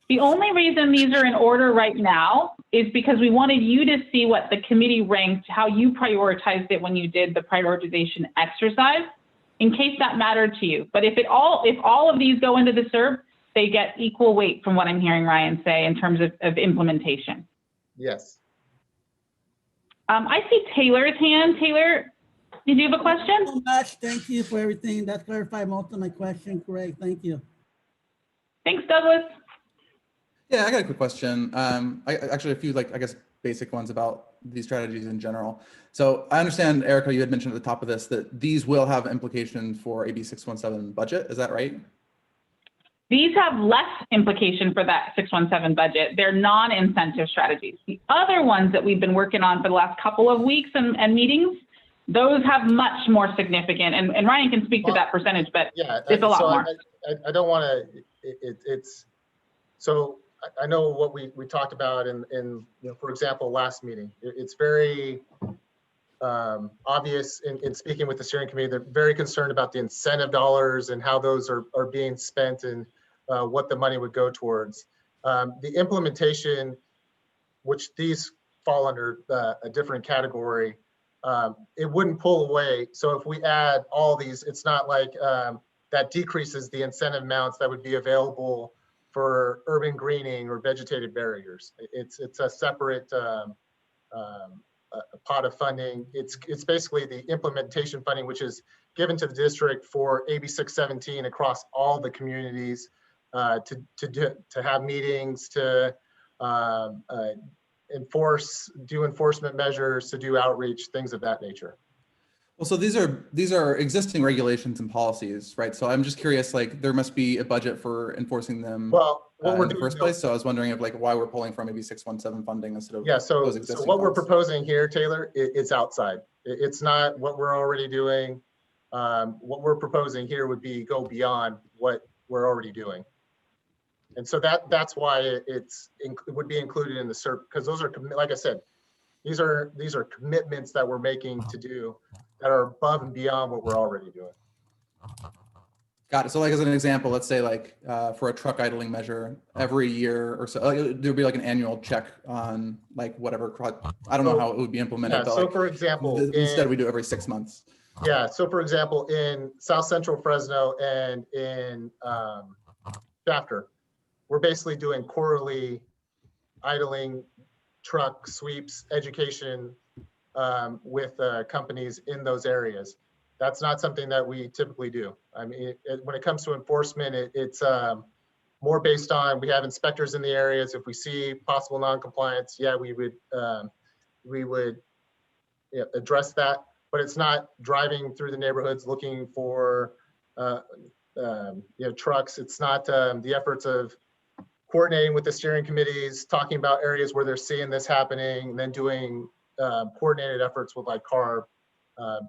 The only reason these are in order right now is because we wanted you to see what the committee ranked, how you prioritized it when you did the prioritization exercise, in case that mattered to you. But if all of these go into the CERP, they get equal weight from what I'm hearing Ryan say in terms of implementation. Yes. I see Taylor's hand. Taylor, did you have a question? Thank you so much. Thank you for everything. That clarified most of my questions. Great. Thank you. Thanks, Douglas. Yeah, I got a quick question. Actually, a few, I guess, basic ones about these strategies in general. So I understand, Erica, you had mentioned at the top of this that these will have implications for AB 617 budget. Is that right? These have less implication for that 617 budget. They're non-incentive strategies. The other ones that we've been working on for the last couple of weeks and meetings, those have much more significant, and Ryan can speak to that percentage, but yeah, it's a lot more. I don't want to, so I know what we talked about in for example, last meeting. It's very obvious in speaking with the steering committee, they're very concerned about the incentive dollars and how those are being spent and what the money would go towards. The implementation, which these fall under a different category, it wouldn't pull away. So if we add all these, it's not like that decreases the incentive amounts that would be available for urban greening or vegetated barriers. It's a separate pot of funding. It's basically the implementation funding, which is given to the district for AB 617 across all the communities to have meetings, to do enforcement measures, to do outreach, things of that nature. Well, so these are existing regulations and policies, right? So I'm just curious, there must be a budget for enforcing them in the first place. So I was wondering if why we're pulling from maybe 617 funding instead of those existing so what we're funds. proposing here, Taylor, it's outside. It's not what we're already doing. What we're proposing here would be go beyond what we're already doing. And so that's why it would be included in the CERP, because those are, like I said, these are commitments that we're making to do that are above and beyond what we're already doing. Got it. So as an example, let's say for a truck idling measure, every year or so, there'd be an annual check on whatever truck. I don't know how it would be implemented. Yeah, but so for example, instead we do every 6 months. Yeah. So for example, in South Central Fresno and in Chapter, we're basically doing quarterly idling truck sweeps, education with companies in those areas. That's not something that we typically do. I mean, when it comes to enforcement, it's more based on, we have inspectors in the areas. If we see possible non-compliance, yeah, we would address that, but it's not driving through the neighborhoods looking for trucks. It's not the efforts of coordinating with the steering committees, talking about areas where they're seeing this happening, and then doing coordinated efforts with CARB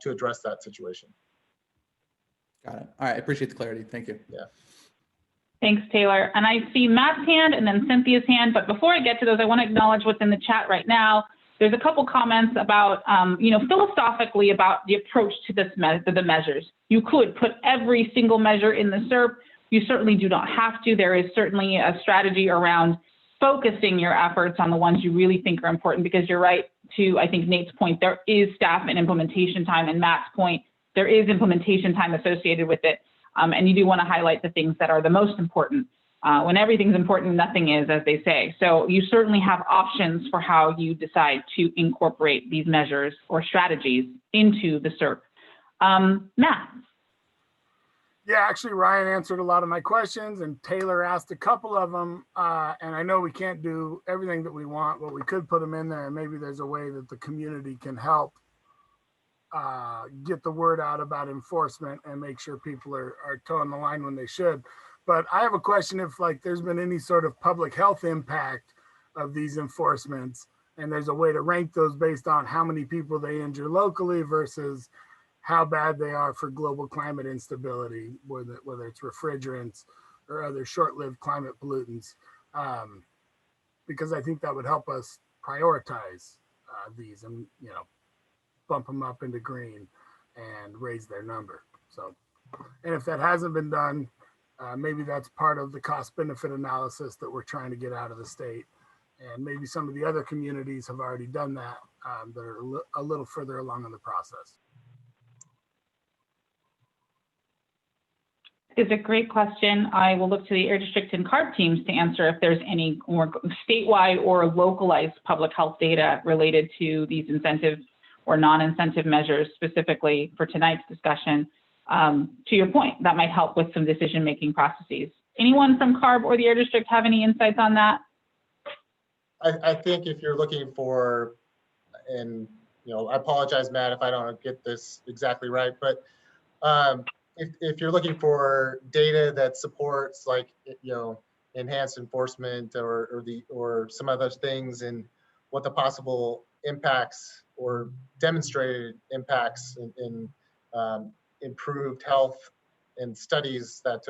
to address that situation. Got it. All right. I appreciate the clarity. Thank you. Yeah. Thanks, Taylor. And I see Matt's hand and then Cynthia's hand. But before I get to those, I want to acknowledge what's in the chat right now. there's a couple comments about, philosophically about the approach to the measures. You could put every single measure in the CERP. You certainly do not have to. There is certainly a strategy around focusing your efforts on the ones you really think are important, because you're right to, I think, Nate's point, there is staff and implementation time, and Matt's point, there is implementation time associated with it. And you do want to highlight the things that are the most important. When everything's important, nothing is, as they say. So you certainly have options for how you decide to incorporate these measures or strategies into the CERP. Matt. Yeah, actually, Ryan answered a lot of my questions, and Taylor asked a couple of them. And I know we can't do everything that we want, but we could put them in there, and maybe there's a way that the community can help get the word out about enforcement and make sure people are toeing the line when they should. But I have a question if there's been any sort of public health impact of these enforcements, and there's a way to rank those based on how many people they injure locally versus how bad they are for global climate instability, whether it's refrigerants or other short-lived climate pollutants, because I think that would help us prioritize these and bump them up into green and raise their number. So, and if that hasn't been done, maybe that's part of the cost-benefit analysis that we're trying to get out of the state, and maybe some of the other communities have already done that that are a little further along in the process. Is a great question. I will look to the Air District and CARB teams to answer if there's any more statewide or localized public health data related to these incentive or non-incentive measures specifically for tonight's discussion. To your point, that might help with some decision-making processes. Anyone from CARB or the Air District have any insights on that? I think if you're looking for, and I apologize, Matt, if I don't get this exactly right, but if you're looking for data that supports enhanced enforcement or some other things, and what the possible impacts or demonstrated impacts in improved health and studies, that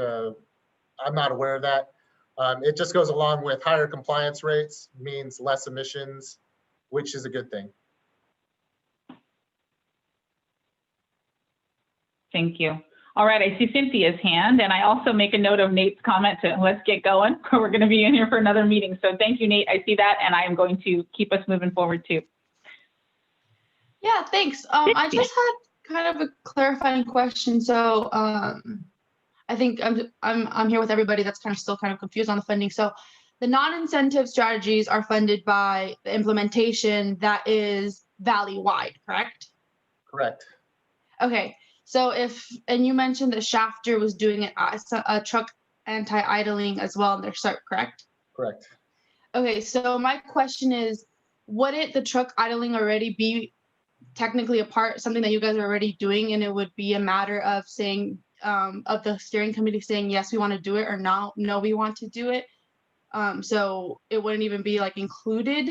I'm not aware of that. It just goes along with higher compliance rates means less emissions, which is a good thing. Thank you. All right, I see Cynthia's hand, and I also make a note of Nate's comment to let's get going. We're going to be in here for another meeting. So thank you, Nate. I see that, and I am going to keep us moving forward too. Yeah, thanks. I just had kind of a clarifying question. So I think I'm here with everybody that's still confused on the funding. So the non-incentive strategies are funded by the implementation that is valley-wide, correct? Correct. Okay. So and you mentioned that Shafter was doing it as a truck anti-idling as well in their CERP, correct? Correct. Okay, so my question is, wouldn't the truck idling already be technically something that you guys are already doing, and it would be a matter of saying, of the steering committee saying, yes, we want to do it, or no, we want to do it? So it wouldn't even be included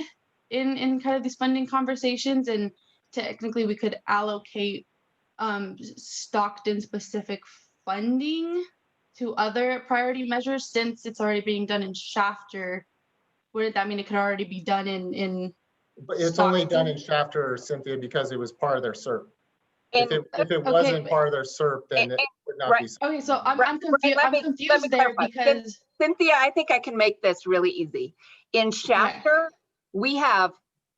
in these funding conversations, and technically we could allocate Stockton specific funding to other priority measures since it's already being done in Shafter. Wouldn't that mean it could already be done in But it's Stockton? only done in Shafter, Cynthia, because it was part of their CERP. And, if it wasn't part of their CERP, then it would not be. Okay, so I'm confused. I'm confused there because Cynthia, I think I can make this really easy. In Shafter, we have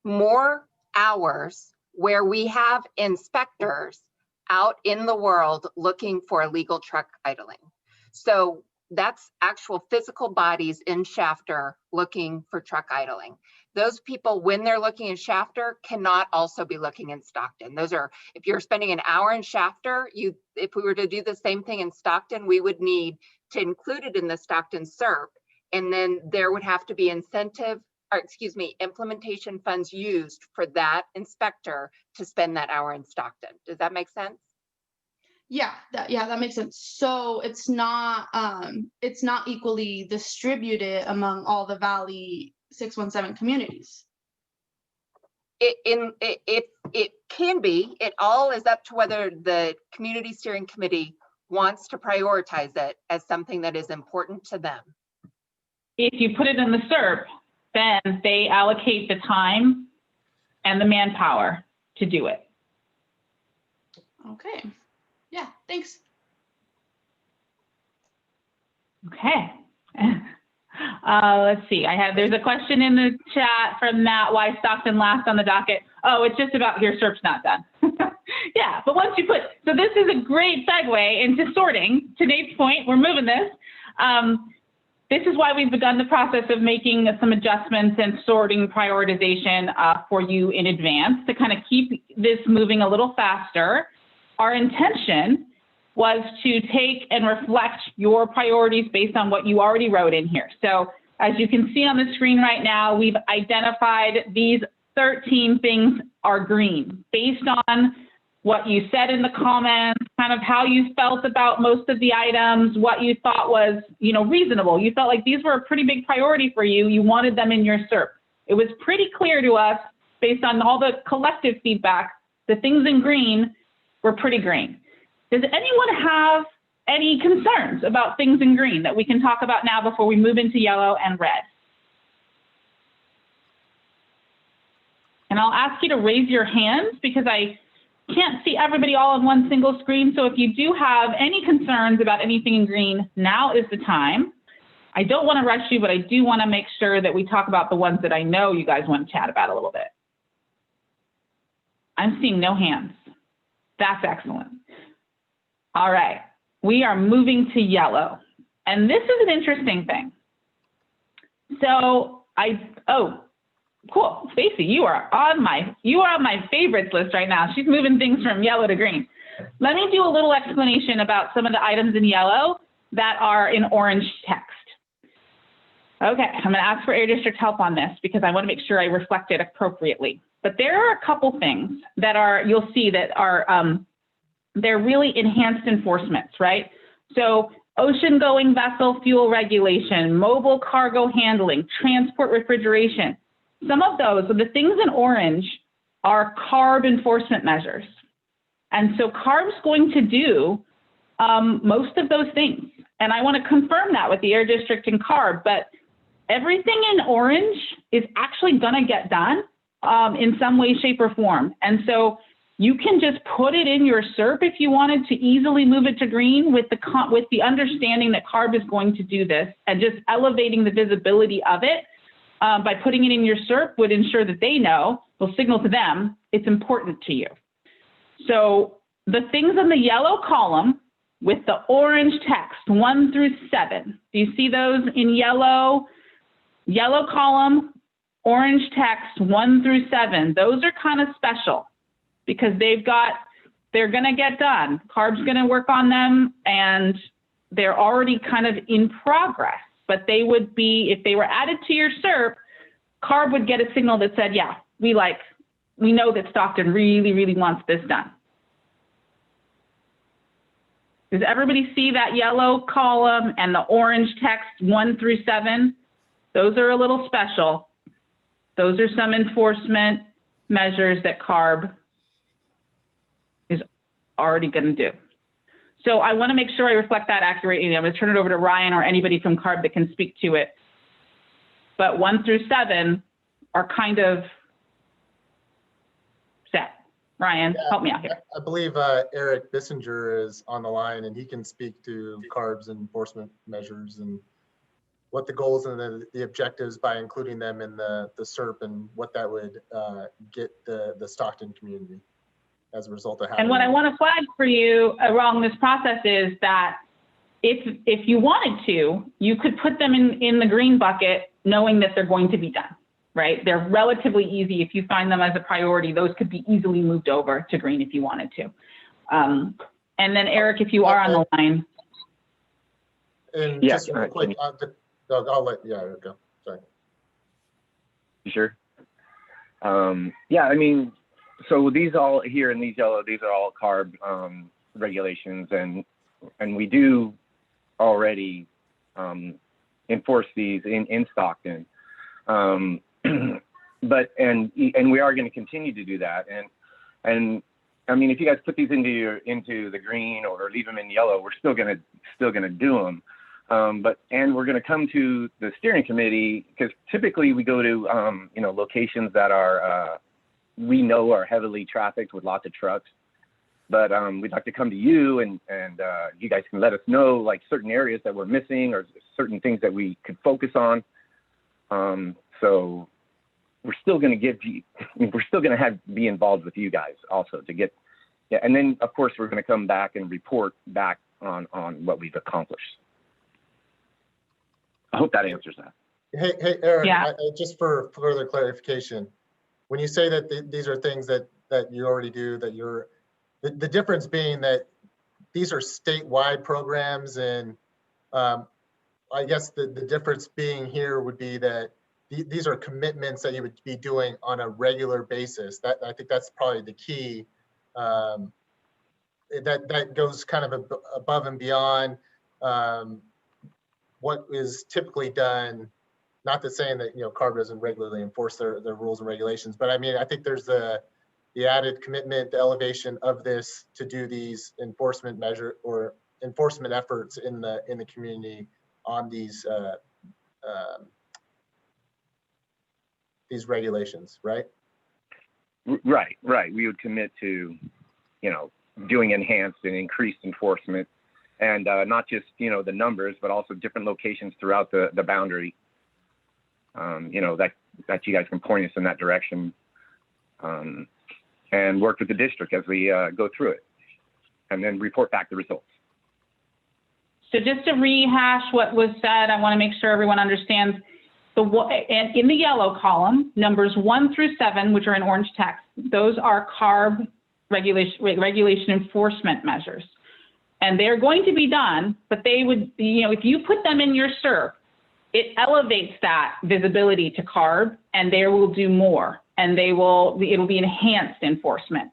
more hours where we have inspectors out in the world looking for illegal truck idling. So that's actual physical bodies in Shafter looking for truck idling. Those people, when they're looking in Shafter, cannot also be looking in Stockton. Those are, if you're spending an hour in Shafter, if we were to do the same thing in Stockton, we would need to include it in the Stockton CERP, and then there would have to be implementation funds used for that inspector to spend that hour in Stockton. Does that make sense? Yeah, that makes sense. So it's not equally distributed among all the Valley 617 communities. It can be. It all is up to whether the community steering committee wants to prioritize it as something that is important to them. If you put it in the CERP, then they allocate the time and the manpower to do it. Okay. Yeah, thanks. Okay. Let's see. There's a question in the chat from Matt. Why Stockton last on the docket? Oh, it's just about your CERP's not done. Yeah, but once you so this is a great segue into sorting. To Nate's point, we're moving this. This is why we've begun the process of making some adjustments and sorting prioritization for you in advance to kind of keep this moving a little faster. Our intention was to take and reflect your priorities based on what you already wrote in here. So as you can see on the screen right now, we've identified these 13 things are green based on what you said in the comments, kind of how you felt about most of the items, what you thought was, reasonable. You felt like these were a pretty big priority for you. You wanted them in your CERP. It was pretty clear to us based on all the collective feedback, the things in green were pretty green. Does anyone have any concerns about things in green that we can talk about now before we move into yellow and red? And I'll ask you to raise your hands because I can't see everybody all on one single screen. So if you do have any concerns about anything in green, now is the time. I don't want to rush you, but I do want to make sure that we talk about the ones that I know you guys want to chat about a little bit. I'm seeing no hands. That's excellent. All right, we are moving to yellow. And this is an interesting thing. So cool, Stacy, you are on my favorites list right now. She's moving things from yellow to green. Let me do a little explanation about some of the items in yellow that are in orange text. Okay, I'm going to ask for Air District help on this because I want to make sure I reflect it appropriately. But there are a couple things that you'll see that are they're really enhanced enforcements, right? So ocean-going vessel fuel regulation, mobile cargo handling, transport refrigeration. Some of those, the things in orange, are CARB enforcement measures. And so CARB's going to do most of those things. And I want to confirm that with the Air District and CARB, but everything in orange is actually going to get done in some way, shape, or form. And so you can just put it in your CERP if you wanted to easily move it to green with the understanding that CARB is going to do this, and just elevating the visibility of it by putting it in your CERP would ensure that they know, will signal to them it's important to you. So the things in the yellow column with the orange text 1 through 7, do you see those in yellow? Yellow column, orange text 1 through 7, those are kind of special, because they're going to get done. CARB's going to work on them, and they're already kind of in progress. But they would be, if they were added to your CERP, CARB would get a signal that said, yeah, we know that Stockton really, really wants this done. Does everybody see that yellow column and the orange text 1 through 7? Those are a little special. Those are some enforcement measures that CARB is already going to do. So I want to make sure I reflect that accurately. I'm going to turn it over to Ryan or anybody from CARB that can speak to it. But 1 through 7 are kind of set. Ryan, help me out here. I believe Eric Bissinger is on the line, and he can speak to CARB's enforcement measures and what the goals and the objectives by including them in the CERP, and what that would get the Stockton community as a result of having. And what I want to flag for you along this process is that if you wanted to, you could put them in the green bucket knowing that they're going to be done, right? They're relatively easy. If you find them as a priority, those could be easily moved over to green if you wanted to. And then Eric, if you are on the line. And yeah, just real quick, I'll let Eric go. Sorry. You sure? Yeah, I mean, so these all here in these yellow, these are all CARB regulations, and we do already enforce these in Stockton. But we are going to continue to do that. And I mean, if you guys put these into the green or leave them in yellow, we're still gonna do them. And we're going to come to the steering committee, because typically we go to locations that are we know are heavily trafficked with lots of trucks. But we'd like to come to you and you guys can let us know like certain areas that we're missing or certain things that we could focus on. So we're still going to be involved with you guys also to get, yeah. And then of course we're going to come back and report back on what we've accomplished. I hope that answers that. Hey, Eric, Yeah. Just for further clarification, when you say that these are things that you already do, that you're, the difference being that these are statewide programs, and I guess the difference being here would be that these are commitments that you would be doing on a regular basis. That I think that's probably the key. That goes kind of above and beyond what is typically done. Not to saying that CARB doesn't regularly enforce their rules and regulations, but I mean I think there's the added commitment, the elevation of this to do these enforcement measure or enforcement efforts in the community on these regulations, right? Right. We would commit to, doing enhanced and increased enforcement, and not just the numbers, but also different locations throughout the boundary. That you guys can point us in that direction. And work with the district as we go through it, and then report back the results. So just to rehash what was said, I want to make sure everyone understands in the yellow column, numbers 1 through 7, which are in orange text, those are CARB regulation enforcement measures. And they're going to be done, but they would, if you put them in your CERP, it elevates that visibility to CARB, and they will do more. And it'll be enhanced enforcement.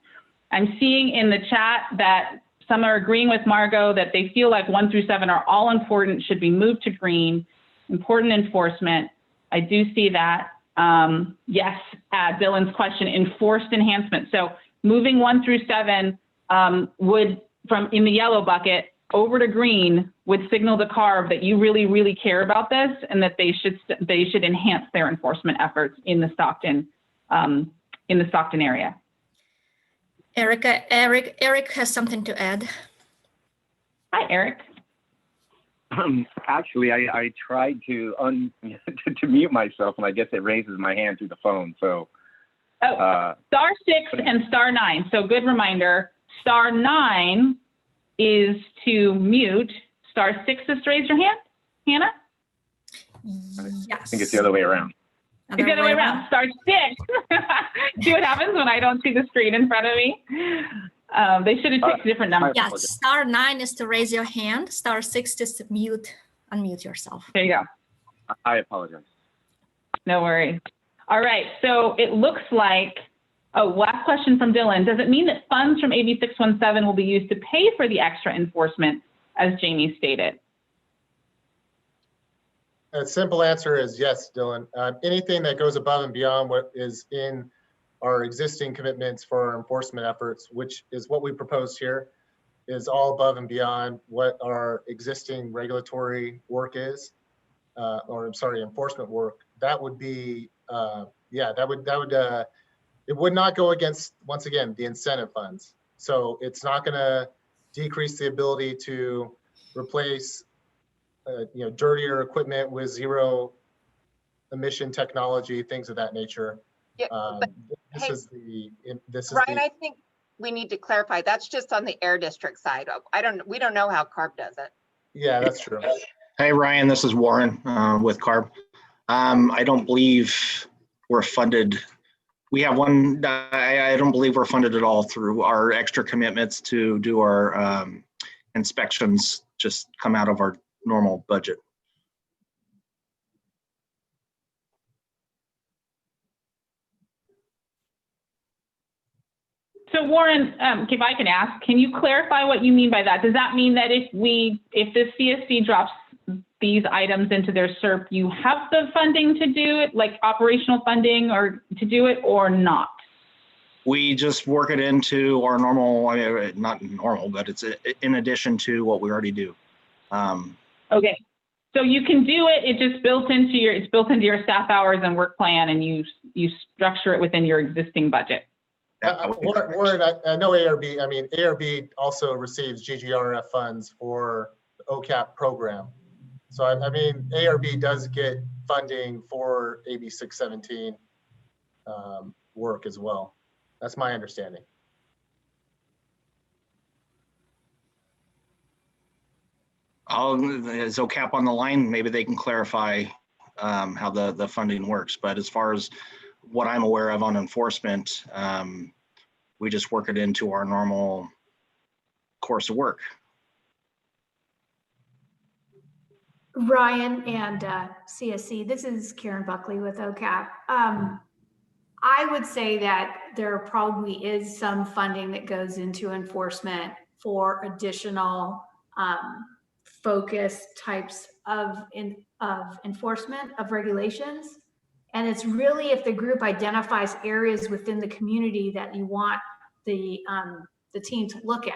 I'm seeing in the chat that some are agreeing with Margot that they feel like 1 through 7 are all important, should be moved to green, important enforcement. I do see that. Yes, Dylan's question, enforced enhancement. So moving 1 through 7 would, from in the yellow bucket over to green, would signal to CARB that you really, really care about this, and that they should enhance their enforcement efforts in the Stockton area. Eric has something to add. Hi, Eric. Actually, I tried to to mute myself, and I guess it raises my hand through the phone. So, star 6 and star 9. So good reminder. Star 9 is to mute. Star 6 is to raise your hand. Hannah? Yes. I think it's the other way around. It's the other way around. Star 6. See what happens when I don't see the screen in front of me? They should have picked different numbers. Yes, star 9 is to raise your hand. Star 6 is to unmute yourself. There you go. I apologize. No worries. All right, so it looks like, last question from Dylan. Does it mean that funds from AB 617 will be used to pay for the extra enforcement, as Jamie stated? A simple answer is yes, Dylan. Anything that goes above and beyond what is in our existing commitments for our enforcement efforts, which is what we proposed here, is all above and beyond what our existing regulatory work is, enforcement work. That would be, it would not go against, once again, the incentive funds. So it's not going to decrease the ability to replace dirtier equipment with zero emission technology, things of that nature. Yeah, Ryan, I think we need to clarify. That's just on the air district side. We don't know how CARB does it. Yeah, that's true. Hey, Ryan, this is Warren with CARB. I don't believe we're funded. We have one, I don't believe we're funded at all through our extra commitments to do our inspections, just come out of our normal budget. So Warren, if I can ask, can you clarify what you mean by that? Does that mean that if the CSC drops these items into their CERP, you have the funding to do it, like operational funding or to do it, or not? We just work it into our normal, I mean, not normal, but it's in addition to what we already do. Okay, so you can do it. It's just built into your staff hours and work plan, and you structure it within your existing budget. Warren, I know ARB, I mean, ARB also receives GGRF funds for the OCAP program. So I mean, ARB does get funding for AB 617 work as well. That's my understanding. Is OCAP on the line? Maybe they can clarify how the funding works. But as far as what I'm aware of on enforcement, we just work it into our normal course of work. Ryan and CSC, this is Karen Buckley with OCAP. I would say that there probably is some funding that goes into enforcement for additional focus types of enforcement of regulations. And it's really if the group identifies areas within the community that you want the team to look at.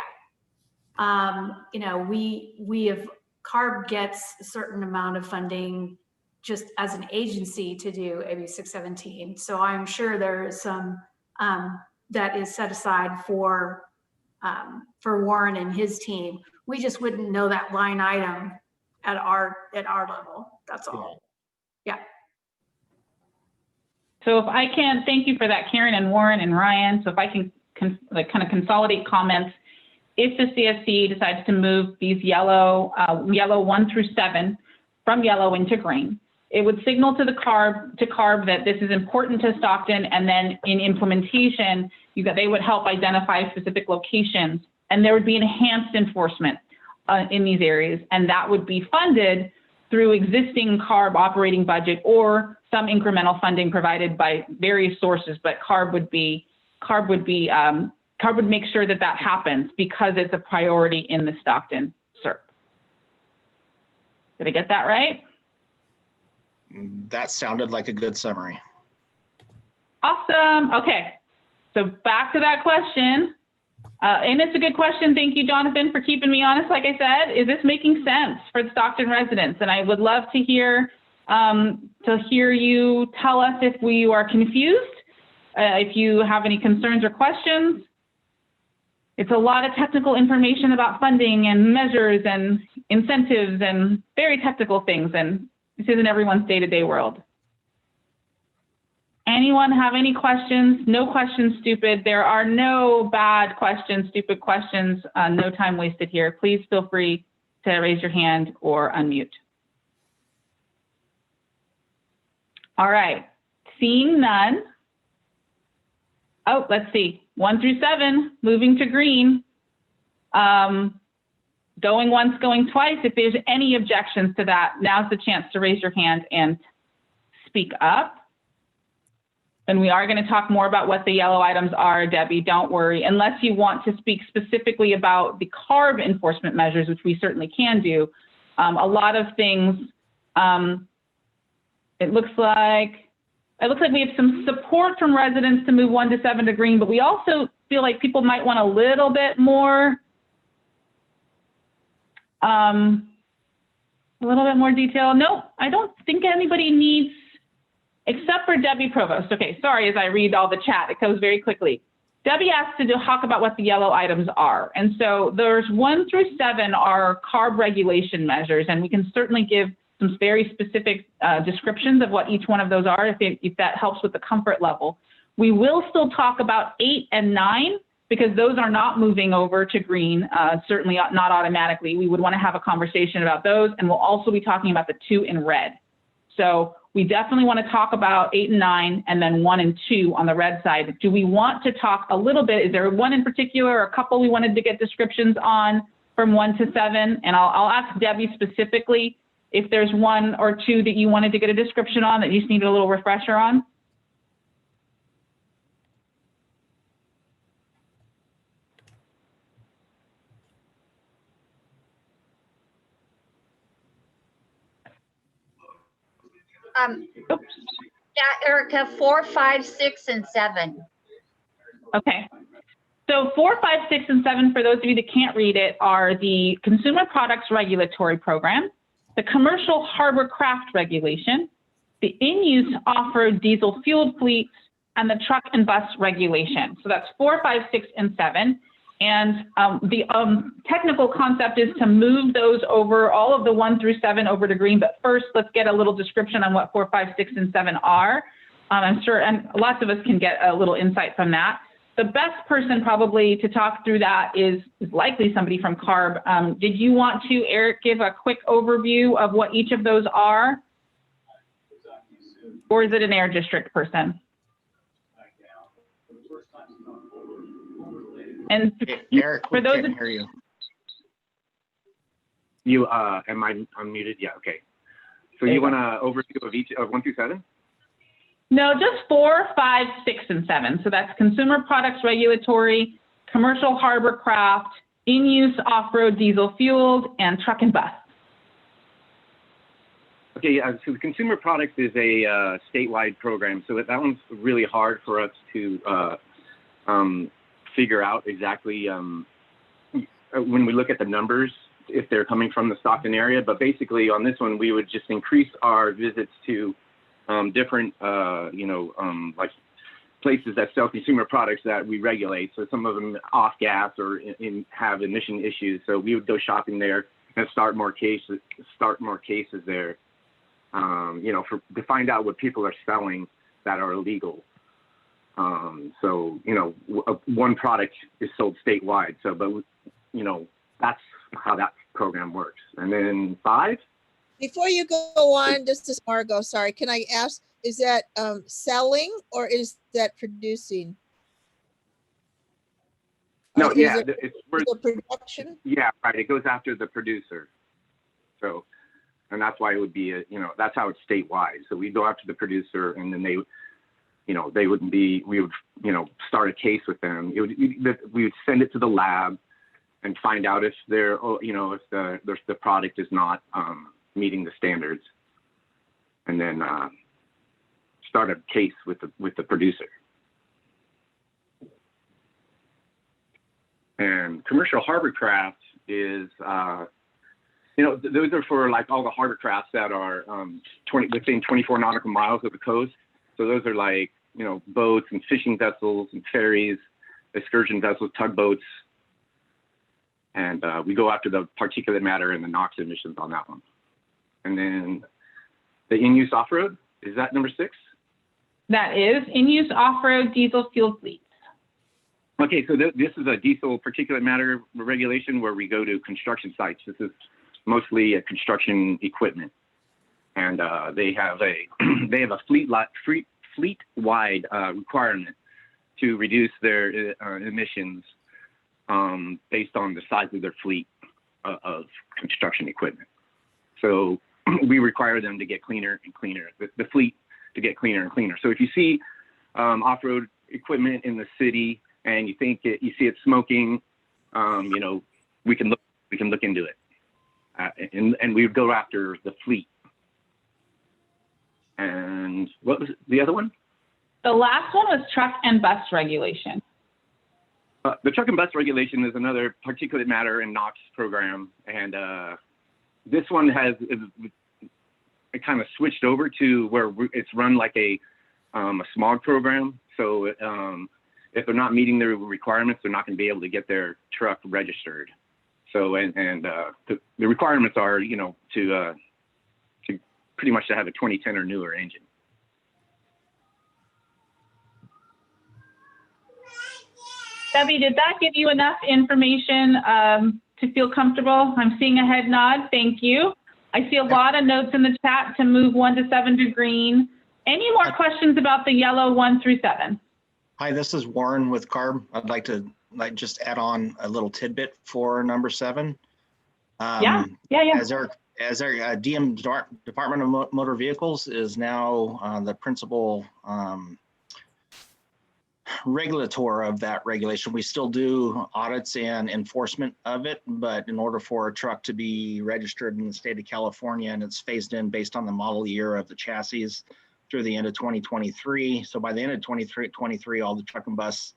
You know, we have, CARB gets a certain amount of funding just as an agency to do AB 617. So I'm sure there is some that is set aside for Warren and his team. We just wouldn't know that line item at our level. That's all. Yeah. So if I can, thank you for that, Karen and Warren and Ryan. So if I can like kind of consolidate comments, if the CSC decides to move these yellow 1 through 7 from yellow into green, it would signal to the CARB that this is important to Stockton, and then in implementation, they would help identify specific locations, and there would be enhanced enforcement in these areas, and that would be funded through existing CARB operating budget or some incremental funding provided by various sources. But CARB would make sure that that happens because it's a priority in the Stockton CERP. Did I get that right? That sounded like a good summary. Awesome. Okay. So back to that question. And it's a good question. Thank you, Jonathan, for keeping me honest. Like I said, is this making sense for the Stockton residents? And I would love to hear you tell us if we are confused, if you have any concerns or questions. It's a lot of technical information about funding and measures and incentives and very technical things. And this isn't everyone's day-to-day world. Anyone have any questions? No questions stupid. There are no bad questions, stupid questions, no time wasted here. Please feel free to raise your hand or unmute. All right, seeing none. Oh, let's see, 1 through 7, moving to green. Going once, going twice. If there's any objections to that, now's the chance to raise your hand and speak up. And we are going to talk more about what the yellow items are, Debbie, don't worry. Unless you want to speak specifically about the CARB enforcement measures, which we certainly can do. A lot of things, it looks like we have some support from residents to move 1 to 7 to green, but we also feel like people might want a little bit more detail. No, I don't think anybody needs, except for Debbie Provost. Okay, sorry, as I read all the chat, it goes very quickly. Debbie asked to talk about what the yellow items are. And so there's 1 through 7 are CARB regulation measures, and we can certainly give some very specific descriptions of what each one of those are, if that helps with the comfort level. We will still talk about 8 and 9, because those are not moving over to green, certainly not automatically. We would want to have a conversation about those, and we'll also be talking about the 2 in red. So we definitely want to talk about 8 and 9, and then 1 and 2 on the red side. Do we want to talk a little bit? Is there one in particular or a couple we wanted to get descriptions on from 1 to 7? And I'll ask Debbie specifically if there's 1 or 2 that you wanted to get a description on that you just needed a little refresher on. Yeah, Erica, 4, 5, 6, and 7. Okay. So 4, 5, 6, and 7, for those of you that can't read it, are the Consumer Products Regulatory Program, the Commercial Harbor Craft Regulation, the in-use off-road diesel fueled fleets, and the truck and bus regulation. So that's 4, 5, 6, and 7. And the technical concept is to move those over, all of the 1 through 7 over to green. But first, let's get a little description on what 4, 5, 6, and 7 are. I'm sure, and lots of us can get a little insight from that. The best person probably to talk through that is likely somebody from CARB. Did you want to, Eric, give a quick overview of what each of those are? Or is it an air district person? And Eric, for we those can't hear you. You, am I unmuted? Yeah, okay. So you want an overview of each of 1 through 7? No, just 4, 5, 6, and 7. So that's consumer products regulatory, commercial harbor craft, in-use off-road diesel fueled, and truck and bus. Okay, yeah, so the consumer products is a statewide program. So that one's really hard for us to figure out exactly when we look at the numbers, if they're coming from the Stockton area. But basically on this one, we would just increase our visits to different, like places that sell consumer products that we regulate. So some of them off gas or have emission issues. So we would go shopping there and start more cases there, to find out what people are selling that are illegal. So, one product is sold statewide. So, but, that's how that program works. And then 5? Before you go on, just as Margot, sorry, can I ask, is that selling or is that producing? No, Is yeah, it the production? Yeah, right. It goes after the producer. So, and that's why it would be, that's how it's statewide. So we go after the producer, and then we would, start a case with them. We would send it to the lab and find out if if the product is not meeting the standards, and then start a case with the producer. And commercial harbor craft is, those are for like all the harbor crafts that are within 24 nautical miles of the coast. So those are like, boats and fishing vessels and ferries, excursion vessels, tugboats. And we go after the particulate matter and the NOx emissions on that one. And then the in-use off-road, is that number 6? That is in-use off-road diesel fuel fleets. Okay, so this is a diesel particulate matter regulation where we go to construction sites. This is mostly a construction equipment. And they have a fleet-wide requirement to reduce their emissions based on the size of their fleet of construction equipment. So we require them to get cleaner and cleaner, the fleet to get cleaner and cleaner. So if you see off-road equipment in the city and you see it smoking, we can look into it, and we would go after the fleet. And what was the other one? The last one was truck and bus regulation. The truck and bus regulation is another particulate matter and NOx program, and this one it kind of switched over to where it's run like a smog program. So if they're not meeting their requirements, they're not going to be able to get their truck registered. So the requirements are to pretty much to have a 2010 or newer engine. Debbie, did that give you enough information to feel comfortable? I'm seeing a head nod. Thank you. I see a lot of notes in the chat to move 1 to 7 to green. Any more questions about the yellow 1 through 7? Hi, this is Warren with CARB. I'd like to just add on a little tidbit for number 7. Yeah. As our DM Department of Motor Vehicles is now the principal regulator of that regulation. We still do audits and enforcement of it, but in order for a truck to be registered in the state of California, and it's phased in based on the model year of the chassis through the end of 2023. So by the end of 2023, all the truck and bus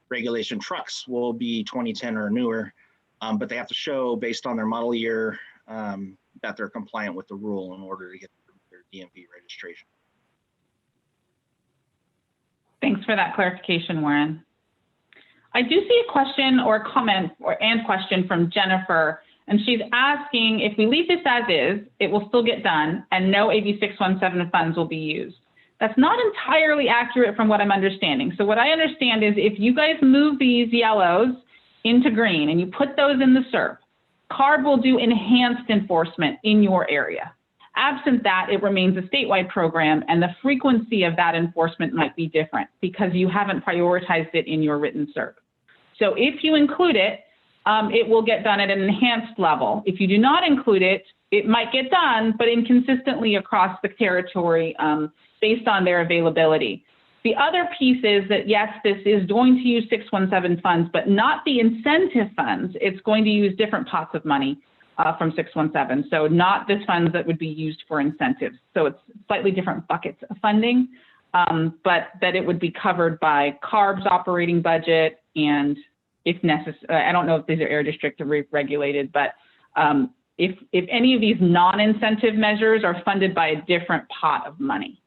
regulation trucks will be 2010 or newer, but they have to show based on their model year that they're compliant with the rule in order to get their DMV registration. Thanks for that clarification, Warren. I do see a question or comment and question from Jennifer, and she's asking if we leave this as is, it will still get done and no AB 617 funds will be used. That's not entirely accurate from what I'm understanding. So what I understand is if you guys move these yellows into green and you put those in the CERP, CARB will do enhanced enforcement in your area. Absent that, it remains a statewide program and the frequency of that enforcement might be different because you haven't prioritized it in your written CERP. So if you include it, it will get done at an enhanced level. If you do not include it, it might get done, but inconsistently across the territory based on their availability. The other piece is that, yes, this is going to use 617 funds, but not the incentive funds. It's going to use different pots of money from 617. So not the funds that would be used for incentives. So it's slightly different buckets of funding, but that it would be covered by CARB's operating budget. And if necessary, I don't know if these are air district or regulated, but if any of these non-incentive measures are funded by a different pot of money.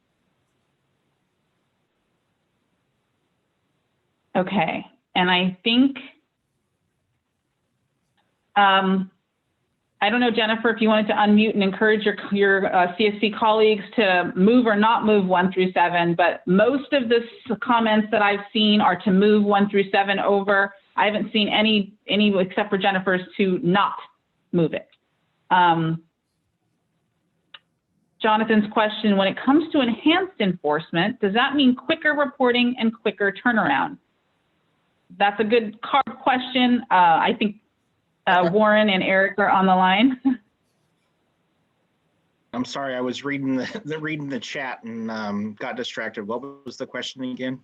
Okay, and I think, I don't know, Jennifer, if you wanted to unmute and encourage your CSC colleagues to move or not move 1 through 7, but most of the comments that I've seen are to move 1 through 7 over. I haven't seen any except for Jennifer's to not move it. Jonathan's question, when it comes to enhanced enforcement, does that mean quicker reporting and quicker turnaround? That's a good CARB question. I think Warren and Eric are on the line. I'm sorry, I was reading the chat and got distracted. What was the question again?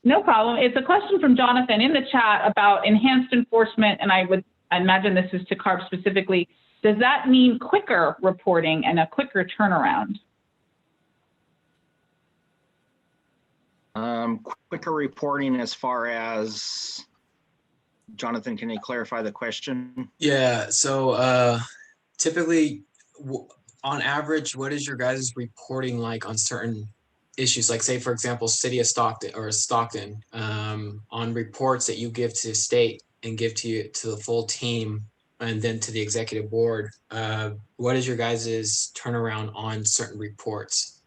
No problem. It's a question from Jonathan in the chat about enhanced enforcement, and I imagine this is to CARB specifically. Does that mean quicker reporting and a quicker turnaround? Quicker reporting as far as, Jonathan, can you clarify the question? Yeah, so typically, on average, what is your guys' reporting like on certain issues? Like say, for example, City of Stockton or Stockton, on reports that you give to state and give to the full team and then to the executive board. What is your guys' turnaround on certain reports?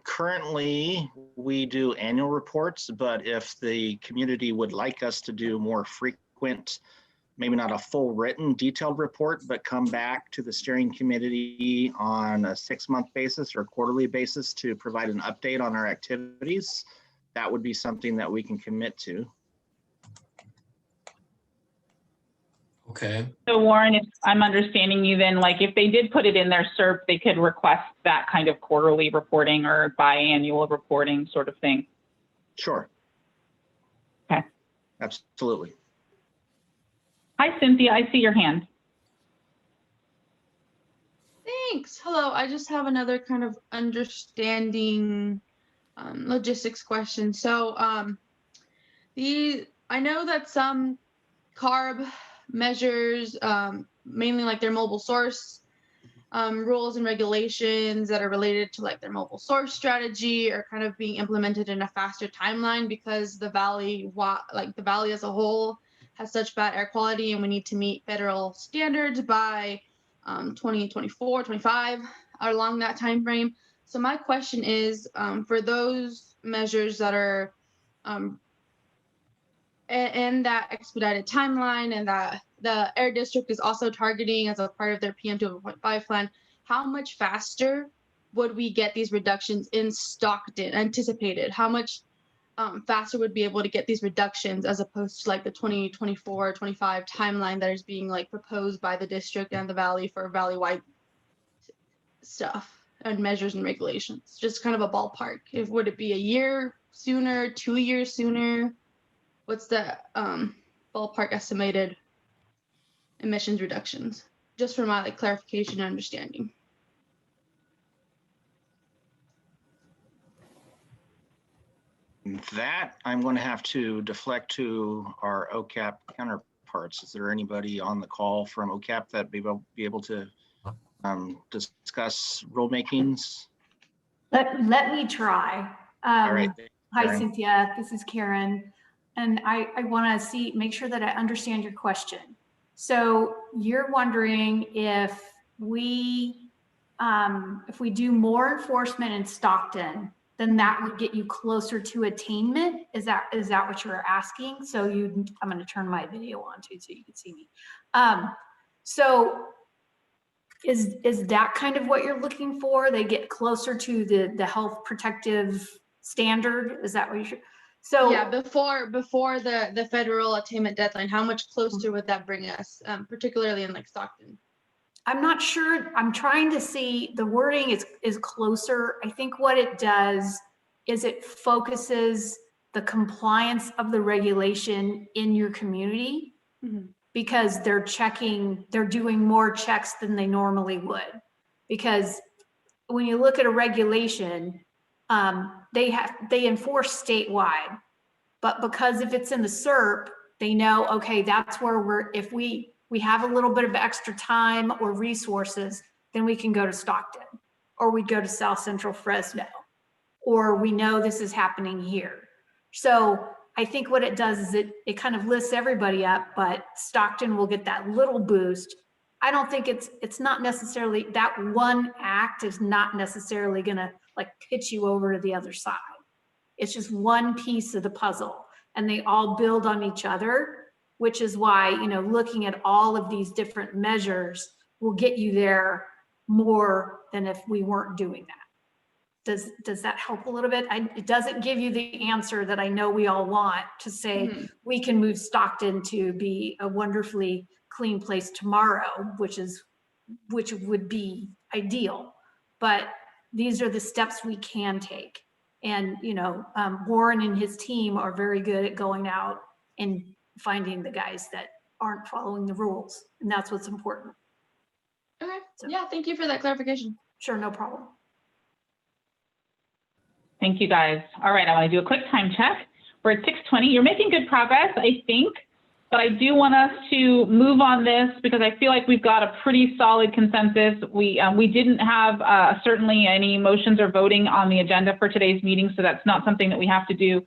Currently, we do annual reports, but if the community would like us to do more frequent, maybe not a full written detailed report, but come back to the steering committee on a 6-month basis or quarterly basis to provide an update on our activities, that would be something that we can commit to. Okay. So Warren, if I'm understanding you then, like if they did put it in their CERP, they could request that kind of quarterly reporting or biannual reporting sort of thing. Sure. Okay. Absolutely. Hi, Cynthia, I see your hand. Thanks. Hello. I just have another kind of understanding logistics question. So I know that some CARB measures, mainly like their mobile source rules and regulations that are related to like their mobile source strategy are kind of being implemented in a faster timeline because the valley as a whole has such bad air quality and we need to meet federal standards by 2024, 25 along that time frame. So my question is, for those measures that are and that expedited timeline and that the air district is also targeting as a part of their PM 2.5 plan, how much faster would we get these reductions in Stockton anticipated? How much faster would be able to get these reductions as opposed to like the 2024, 25 timeline that is being like proposed by the district and the valley for valley-wide stuff and measures and regulations? Just kind of a ballpark. Would it be a year sooner, 2 years sooner? What's the ballpark estimated emissions reductions? Just for my like clarification and understanding. That I'm going to have to deflect to our OCAP counterparts. Is there anybody on the call from OCAP that be able to discuss rulemakings? Let me try. All right. Hi, Karen. Cynthia. This is Karen. And I want to make sure that I understand your question. So you're wondering if we do more enforcement in Stockton, then that would get you closer to attainment. Is that what you're asking? So I'm going to turn my video on too, so you can see me. So is that kind of what you're looking for? They get closer to the health protective standard? Is that what you're? So yeah, before the federal attainment deadline, how much closer would that bring us, particularly in like Stockton? I'm not sure. I'm trying to see, the wording is closer. I think what it does is it focuses the compliance of the regulation in your community, because they're doing more checks than they normally would. Because when you look at a regulation, they enforce statewide, but because if it's in the CERP, they know, okay, that's where if we have a little bit of extra time or resources, then we can go to Stockton, or we'd go to South Central Fresno, or we know this is happening here. So I think what it does is it kind of lifts everybody up, but Stockton will get that little boost. I don't think it's not necessarily, that one act is not necessarily gonna like pitch you over to the other side. It's just one piece of the puzzle, and they all build on each other, which is why, looking at all of these different measures will get you there more than if we weren't doing that. Does that help a little bit? It doesn't give you the answer that I know we all want to say we can move Stockton to be a wonderfully clean place tomorrow, which would be ideal. But these are the steps we can take. And, Warren and his team are very good at going out and finding the guys that aren't following the rules. And that's what's important. Okay. So, yeah, thank you for that clarification. Sure, no problem. Thank you, guys. All right, I want to do a quick time check. We're at 6:20. You're making good progress, I think, but I do want us to move on this because I feel like we've got a pretty solid consensus. We didn't have certainly any motions or voting on the agenda for today's meeting, so that's not something that we have to do,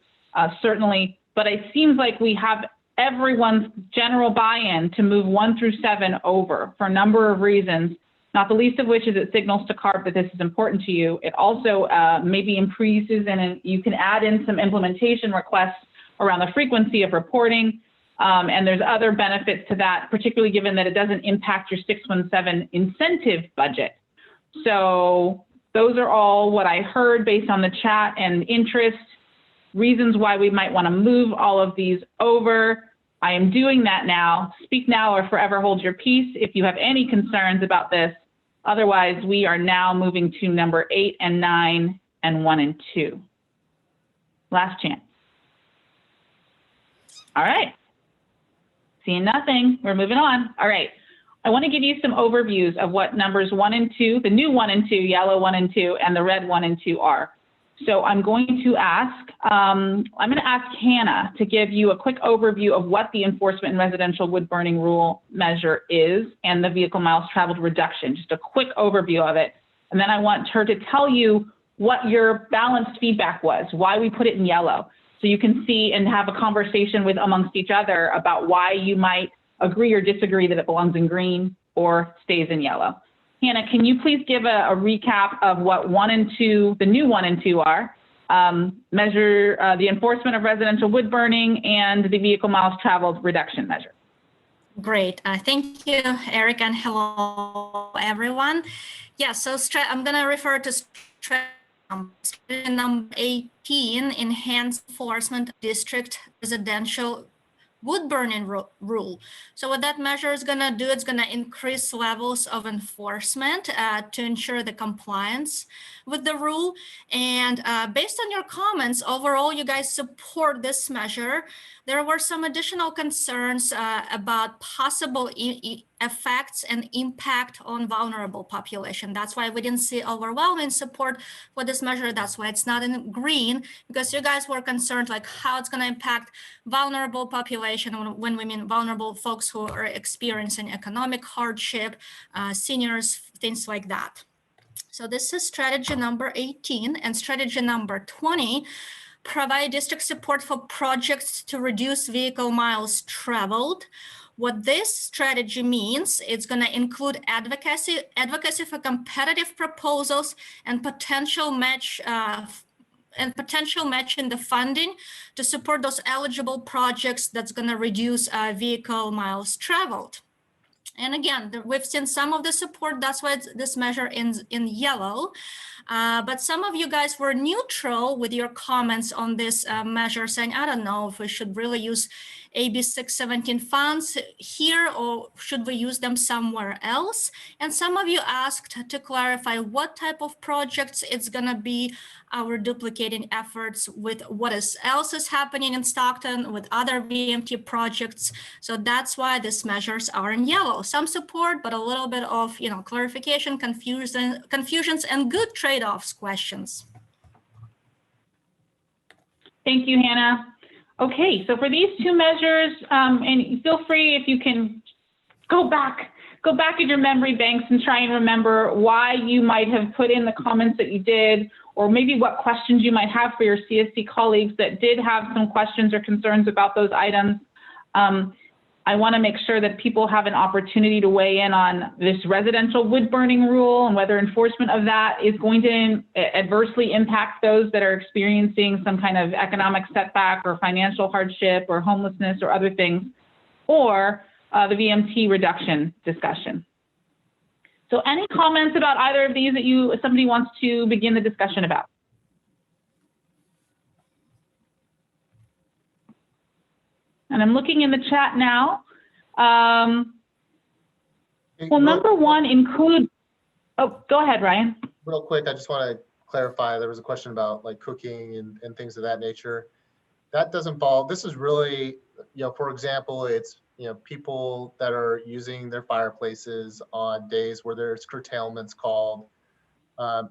certainly. But it seems like we have everyone's general buy-in to move 1 through 7 over for a number of reasons, not the least of which is it signals to CARB that this is important to you. It also maybe increases, and you can add in some implementation requests around the frequency of reporting. And there's other benefits to that, particularly given that it doesn't impact your 617 incentive budget. So those are all what I heard based on the chat and interest, reasons why we might want to move all of these over. I am doing that now. Speak now or forever hold your peace if you have any concerns about this. Otherwise, we are now moving to number 8 and 9 and 1 and 2. Last chance. All right. Seeing nothing, we're moving on. All right. I want to give you some overviews of what numbers 1 and 2, the new 1 and 2, yellow 1 and 2, and the red 1 and 2 are. So I'm going to ask Hannah to give you a quick overview of what the enforcement and residential wood burning rule measure is and the vehicle miles traveled reduction, just a quick overview of it. And then I want her to tell you what your balanced feedback was, why we put it in yellow. So you can see and have a conversation amongst each other about why you might agree or disagree that it belongs in green or stays in yellow. Hannah, can you please give a recap of what 1 and 2, the new 1 and 2 are, measure the enforcement of residential wood burning and the vehicle miles traveled reduction measure? Great. Thank you, Eric, and hello, everyone. Yeah, so I'm going to refer to number 18, enhanced enforcement district residential wood burning rule. So what that measure is going to do, it's going to increase levels of enforcement to ensure the compliance with the rule. And based on your comments, overall, you guys support this measure. There were some additional concerns about possible effects and impact on vulnerable population. That's why we didn't see overwhelming support for this measure. That's why it's not in green, because you guys were concerned like how it's going to impact vulnerable population. When we mean vulnerable, folks who are experiencing economic hardship, seniors, things like that. So this is strategy number 18, and strategy number 20, provide district support for projects to reduce vehicle miles traveled. What this strategy means, it's going to include advocacy for competitive proposals and potential match in the funding to support those eligible projects that's going to reduce vehicle miles traveled. And again, we've seen some of the support. That's why this measure ends in yellow. But some of you guys were neutral with your comments on this measure, saying, I don't know if we should really use AB 617 funds here, or should we use them somewhere else? And some of you asked to clarify what type of projects it's going to be our duplicating efforts with what else is happening in Stockton with other VMT projects. So that's why these measures are in yellow. Some support, but a little bit of clarification, confusions, and good trade-offs questions. Thank you, Hannah. Okay, so for these two measures, and feel free if you can go back in your memory banks and try and remember why you might have put in the comments that you did, or maybe what questions you might have for your CSC colleagues that did have some questions or concerns about those items. I want to make sure that people have an opportunity to weigh in on this residential wood burning rule and whether enforcement of that is going to adversely impact those that are experiencing some kind of economic setback or financial hardship or homelessness or other things, or the VMT reduction discussion. So any comments about either of these that somebody wants to begin the discussion about? And I'm looking in the chat now. Well, number one include, oh, go ahead, Ryan. Real quick, I just want to clarify, there was a question about like cooking and things of that nature. That doesn't fall, this is really, for example, it's, people that are using their fireplaces on days where there's curtailments called.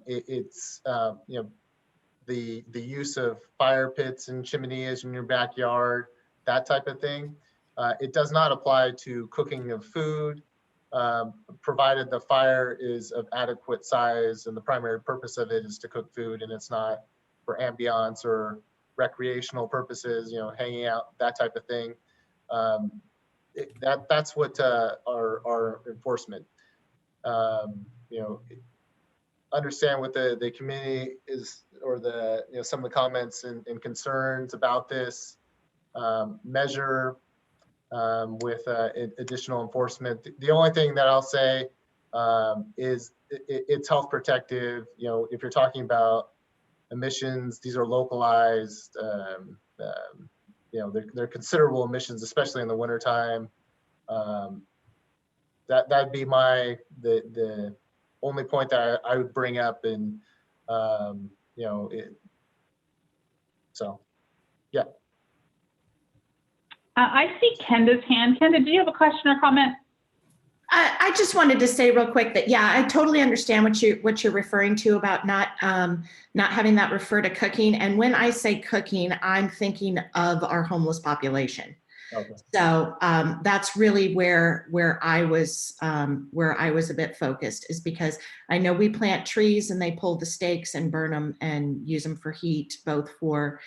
It's the use of fire pits and chimneys in your backyard, that type of thing. It does not apply to cooking of food, provided the fire is of adequate size and the primary purpose of it is to cook food and it's not for ambiance or recreational purposes, hanging out, that type of thing. That's what our enforcement, understand what the community is, or some of the comments and concerns about this measure with additional enforcement. The only thing that I'll say is it's health protective. If you're talking about emissions, these are localized. They're considerable emissions, especially in the wintertime. That'd be the only point that I would bring up, and so yeah. I see Kenda's hand. Kenda, do you have a question or comment? I just wanted to say real quick that, yeah, I totally understand what you're referring to about not having that refer to cooking. And when I say cooking, I'm thinking of our homeless population. Okay. So that's really where I was a bit focused, is because I know we plant trees and they pull the stakes and burn them and use them for heat, both for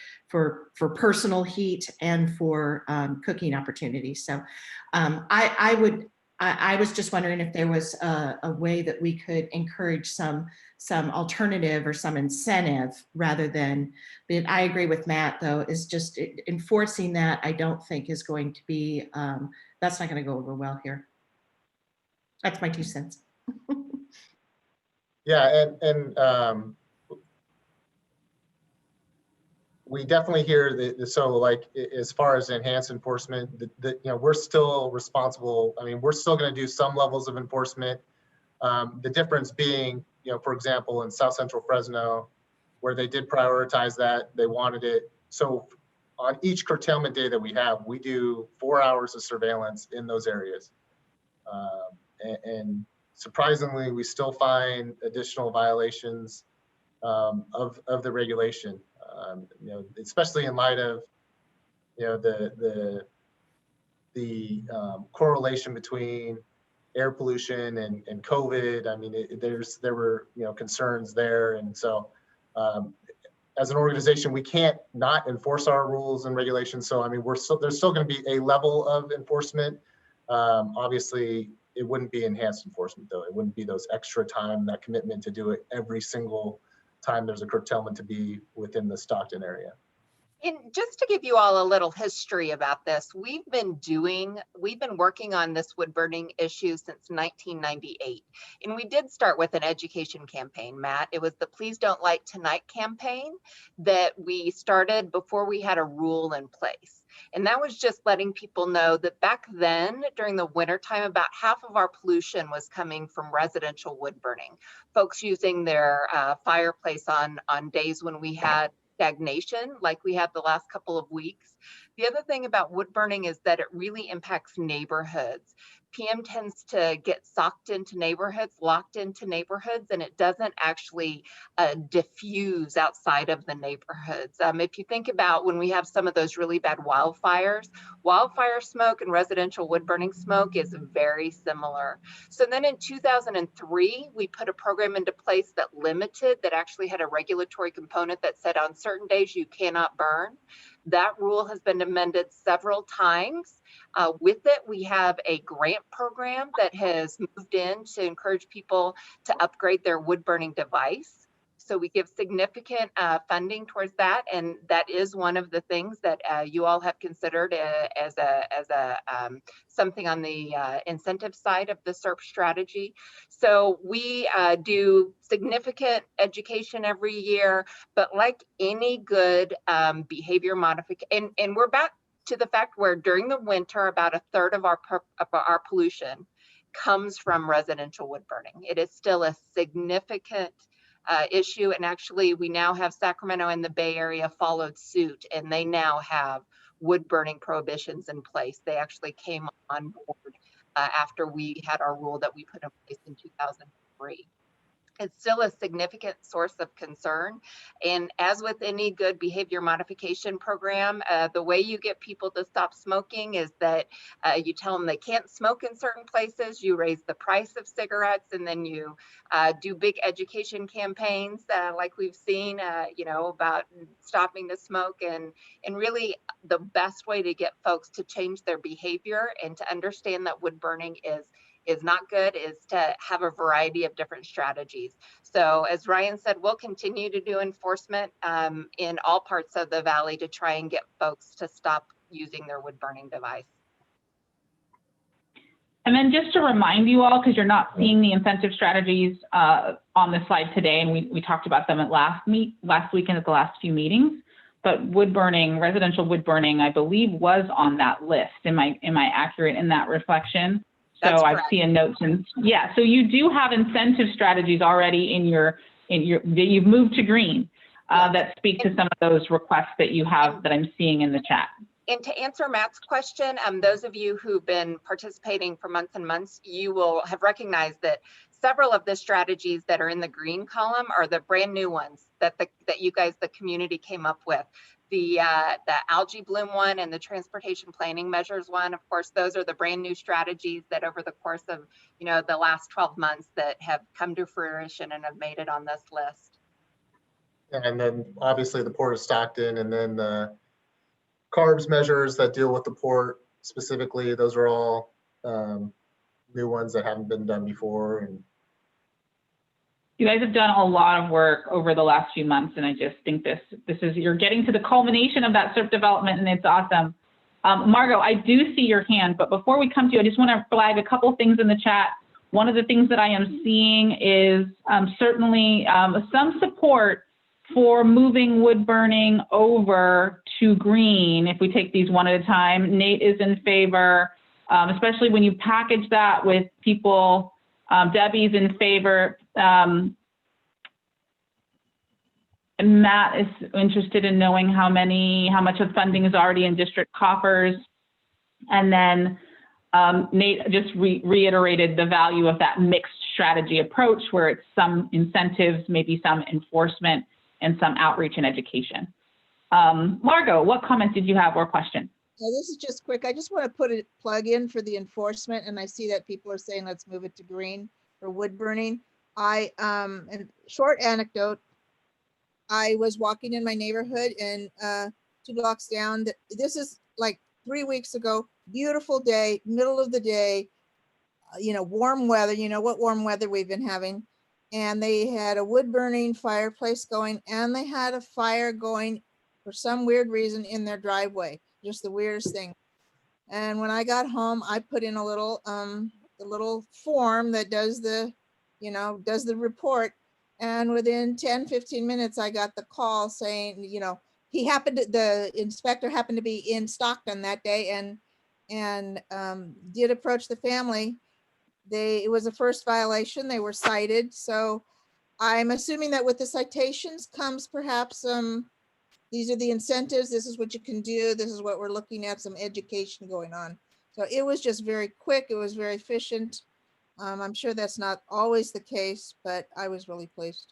personal heat and for cooking opportunities. So I was just wondering if there was a way that we could encourage some alternative or some incentive rather than, but I agree with Matt though, is just enforcing that I don't think is going to be, that's not going to go over well here. That's my 2 cents. Yeah, and we definitely hear so like as far as enhanced enforcement, we're still responsible. I mean, we're still going to do some levels of enforcement. The difference being, for example, in South Central Fresno, where they did prioritize that, they wanted it. So on each curtailment day that we have, we do 4 hours of surveillance in those areas. And surprisingly, we still find additional violations of the regulation. Especially in light of the correlation between air pollution and COVID. I mean, there were, you know, concerns there. And so as an organization, we can't not enforce our rules and regulations. So, I mean, there's still going to be a level of enforcement. Obviously, it wouldn't be enhanced enforcement, though. It wouldn't be those extra time, that commitment to do it every single time there's a curtailment to be within the Stockton area. And just to give you all a little history about this, we've been working on this wood burning issue since 1998. And we did start with an education campaign, Matt. It was the Please Don't Light Tonight campaign that we started before we had a rule in place. And that was just letting people know that back then, during the wintertime, about half of our pollution was coming from residential wood burning. Folks using their fireplace on days when we had stagnation like we have the last couple of weeks. The other thing about wood burning is that it really impacts neighborhoods. PM tends to get socked into neighborhoods, locked into neighborhoods, and it doesn't actually diffuse outside of the neighborhoods. If you think about when we have some of those really bad wildfires, wildfire smoke and residential wood burning smoke is very similar. So then in 2003, we put a program into place that actually had a regulatory component that said on certain days you cannot burn. That rule has been amended several times. With it, we have a grant program that has moved in to encourage people to upgrade their wood burning device. So we give significant funding towards that, and that is one of the things that you all have considered as something on the incentive side of the CERP strategy. So we do significant education every year, but like any good behavior modification, and we're back to the fact where during the winter, about a third of our pollution comes from residential wood burning. It is still a significant issue, and actually we now have Sacramento and the Bay Area followed suit, and they now have wood burning prohibitions in place. They actually came on board after we had our rule that we put in place in 2003. It's still a significant source of concern. And as with any good behavior modification program, the way you get people to stop smoking is that you tell them they can't smoke in certain places, you raise the price of cigarettes, and then you do big education campaigns like we've seen, about stopping the smoke. And really the best way to get folks to change their behavior and to understand that wood burning is not good is to have a variety of different strategies. So as Ryan said, we'll continue to do enforcement in all parts of the valley to try and get folks to stop using their wood burning device. And then just to remind you all, because you're not seeing the incentive strategies on the slide today, and we talked about them at last week and at the last few meetings, but wood burning, residential wood burning, I believe was on that list. Am I accurate in that reflection? So I've seen notes, and yeah, so you do have incentive strategies already you've moved to green that speak to some of those requests that you have that I'm seeing in the chat. And to answer Matt's question, those of you who've been participating for months and months, you will have recognized that several of the strategies that are in the green column are the brand new ones that you guys, the community, came up with. The algae bloom one and the transportation planning measures one, of course, those are the brand new strategies that over the course of the last 12 months that have come to fruition and have made it on this list. And then obviously the Port of Stockton, and then the carbs measures that deal with the port specifically, those are all new ones that haven't been done before. And you guys have done a lot of work over the last few months, and I just think this is, you're getting to the culmination of that CERP development, and it's awesome. Margot, I do see your hand, but before we come to you, I just want to flag a couple things in the chat. One of the things that I am seeing is certainly some support for moving wood burning over to green. If we take these one at a time, Nate is in favor, especially when you package that with people. Debbie's in favor. Matt is interested in knowing how much of funding is already in district coffers. And then Nate just reiterated the value of that mixed strategy approach, where it's some incentives, maybe some enforcement, and some outreach and education. Margot, what comment did you have or question? This is just quick. I just want to put a plug in for the enforcement, and I see that people are saying, let's move it to green for wood burning. And short anecdote, I was walking in my neighborhood and 2 blocks down. This is like 3 weeks ago, beautiful day, middle of the day, warm weather, what warm weather we've been having. And they had a wood burning fireplace going, and they had a fire going for some weird reason in their driveway. Just the weirdest thing. And when I got home, I put in a little, the little form that does the, does the report. And within 10, 15 minutes, I got the call saying, the inspector happened to be in Stockton that day and did approach the family. It was a first violation. They were cited. So I'm assuming that with the citations comes perhaps these are the incentives. This is what you can do. This is what we're looking at, some education going on. So it was just very quick. It was very efficient. I'm sure that's not always the case, but I was really pleased.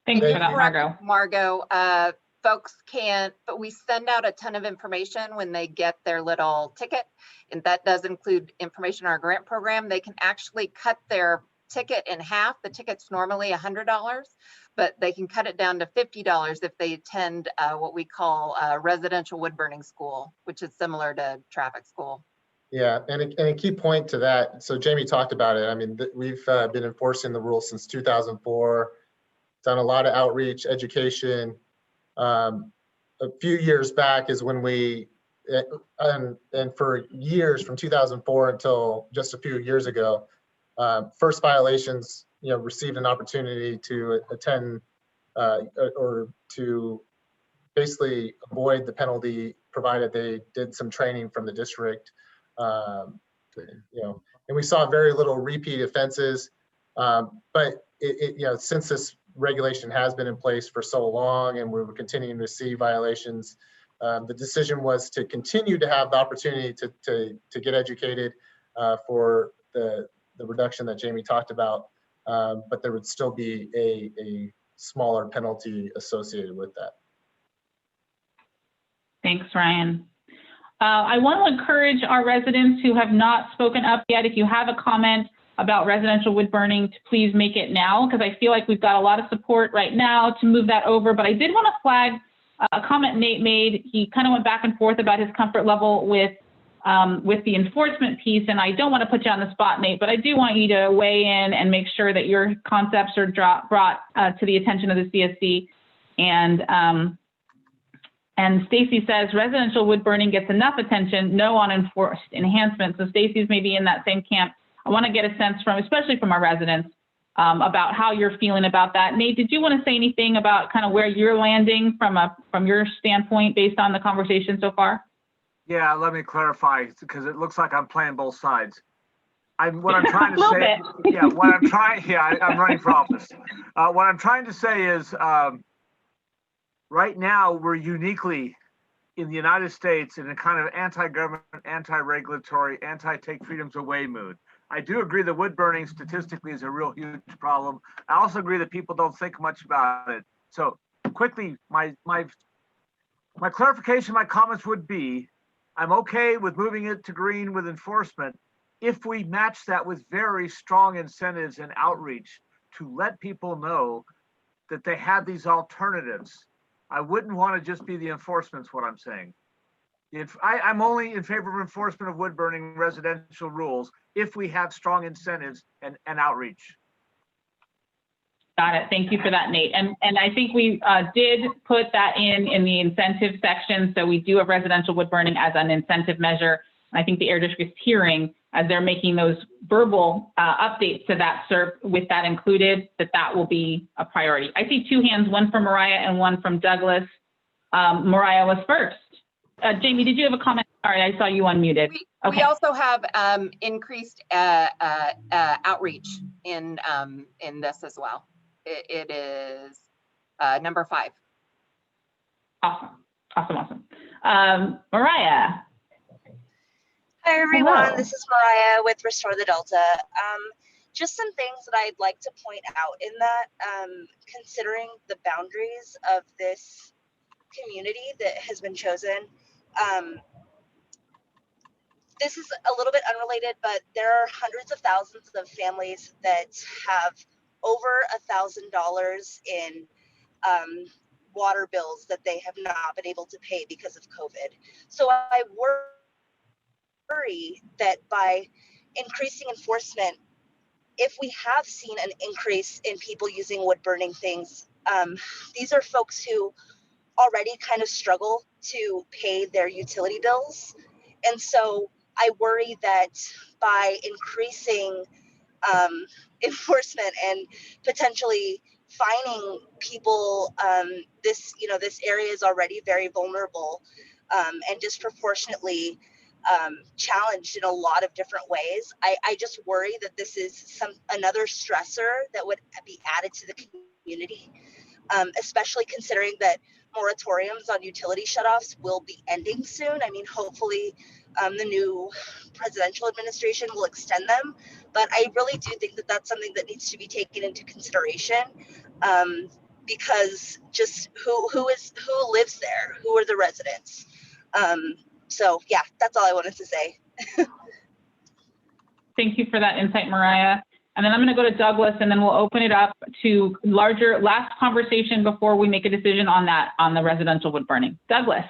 Thanks for that, Margot. Margot, folks can't, but we send out a ton of information when they get their little ticket, and that does include information on our grant program. They can actually cut their ticket in half. The ticket's normally $100, but they can cut it down to $50 if they attend what we call a residential wood burning school, which is similar to traffic school. Yeah, and a key point to that, so Jamie talked about it. I mean, we've been enforcing the rules since 2004, done a lot of outreach, education. A few years back is when we, and for years from 2004 until just a few years ago, first violations, received an opportunity to attend or to basically avoid the penalty, provided they did some training from the district. And we saw very little repeat offenses, but since this regulation has been in place for so long and we were continuing to see violations, the decision was to continue to have the opportunity to get educated for the reduction that Jamie talked about, but there would still be a smaller penalty associated with that. Thanks, Ryan. I want to encourage our residents who have not spoken up yet, if you have a comment about residential wood burning, to please make it now, because I feel like we've got a lot of support right now to move that over. But I did want to flag a comment Nate made. He kind of went back and forth about his comfort level with the enforcement piece, and I don't want to put you on the spot, Nate, but I do want you to weigh in and make sure that your concepts are brought to the attention of the CSC. And Stacy says residential wood burning gets enough attention, no on enforced enhancement. So Stacy's maybe in that same camp. I want to get a sense from, especially from our residents, about how you're feeling about that. Nate, did you want to say anything about kind of where you're landing from your standpoint based on the conversation so far? Yeah, let me clarify, because it looks like I'm playing both sides. What I'm trying to say, I'm running for office. What I'm trying to say is, right now we're uniquely in the United States in a kind of anti-government, anti-regulatory, anti-take freedoms away mood. I do agree that wood burning statistically is a real huge problem. I also agree that people don't think much about it. So quickly, my clarification, my comments would be, I'm okay with moving it to green with enforcement if we match that with very strong incentives and outreach to let people know that they have these alternatives. I wouldn't want to just be the enforcement's what I'm saying. I'm only in favor of enforcement of wood burning residential rules if we have strong incentives and outreach. Got it. Thank you for that, Nate. And I think we did put that in the incentive section. So we do have residential wood burning as an incentive measure. I think the Air District's hearing, as they're making those verbal updates to that CERP with that included, that will be a priority. I see two hands, one from Mariah and one from Douglas. Mariah was first. Jamie, did you have a comment? Sorry, I saw you unmuted. Okay. We also have increased outreach in this as well. It is number 5. Awesome. Mariah. Hi everyone, Hello. This is Mariah with Restore the Delta. Just some things that I'd like to point out in that, considering the boundaries of this community that has been chosen, This is a little bit unrelated, but there are hundreds of thousands of families that have over $1,000 in water bills that they have not been able to pay because of COVID. So I worry that by increasing enforcement, if we have seen an increase in people using wood burning things, these are folks who already kind of struggle to pay their utility bills. And so I worry that by increasing enforcement and potentially fining people, this area is already very vulnerable and disproportionately challenged in a lot of different ways. I just worry that this is another stressor that would be added to the community, especially considering that moratoriums on utility shutoffs will be ending soon. I mean, hopefully the new presidential administration will extend them, but I really do think that that's something that needs to be taken into consideration, because just who lives there, who are the residents. So yeah, that's all I wanted to say. Thank you for that insight, Mariah. And then I'm going to go to Douglas, and then we'll open it up to last conversation before we make a decision on the residential wood burning. Douglas.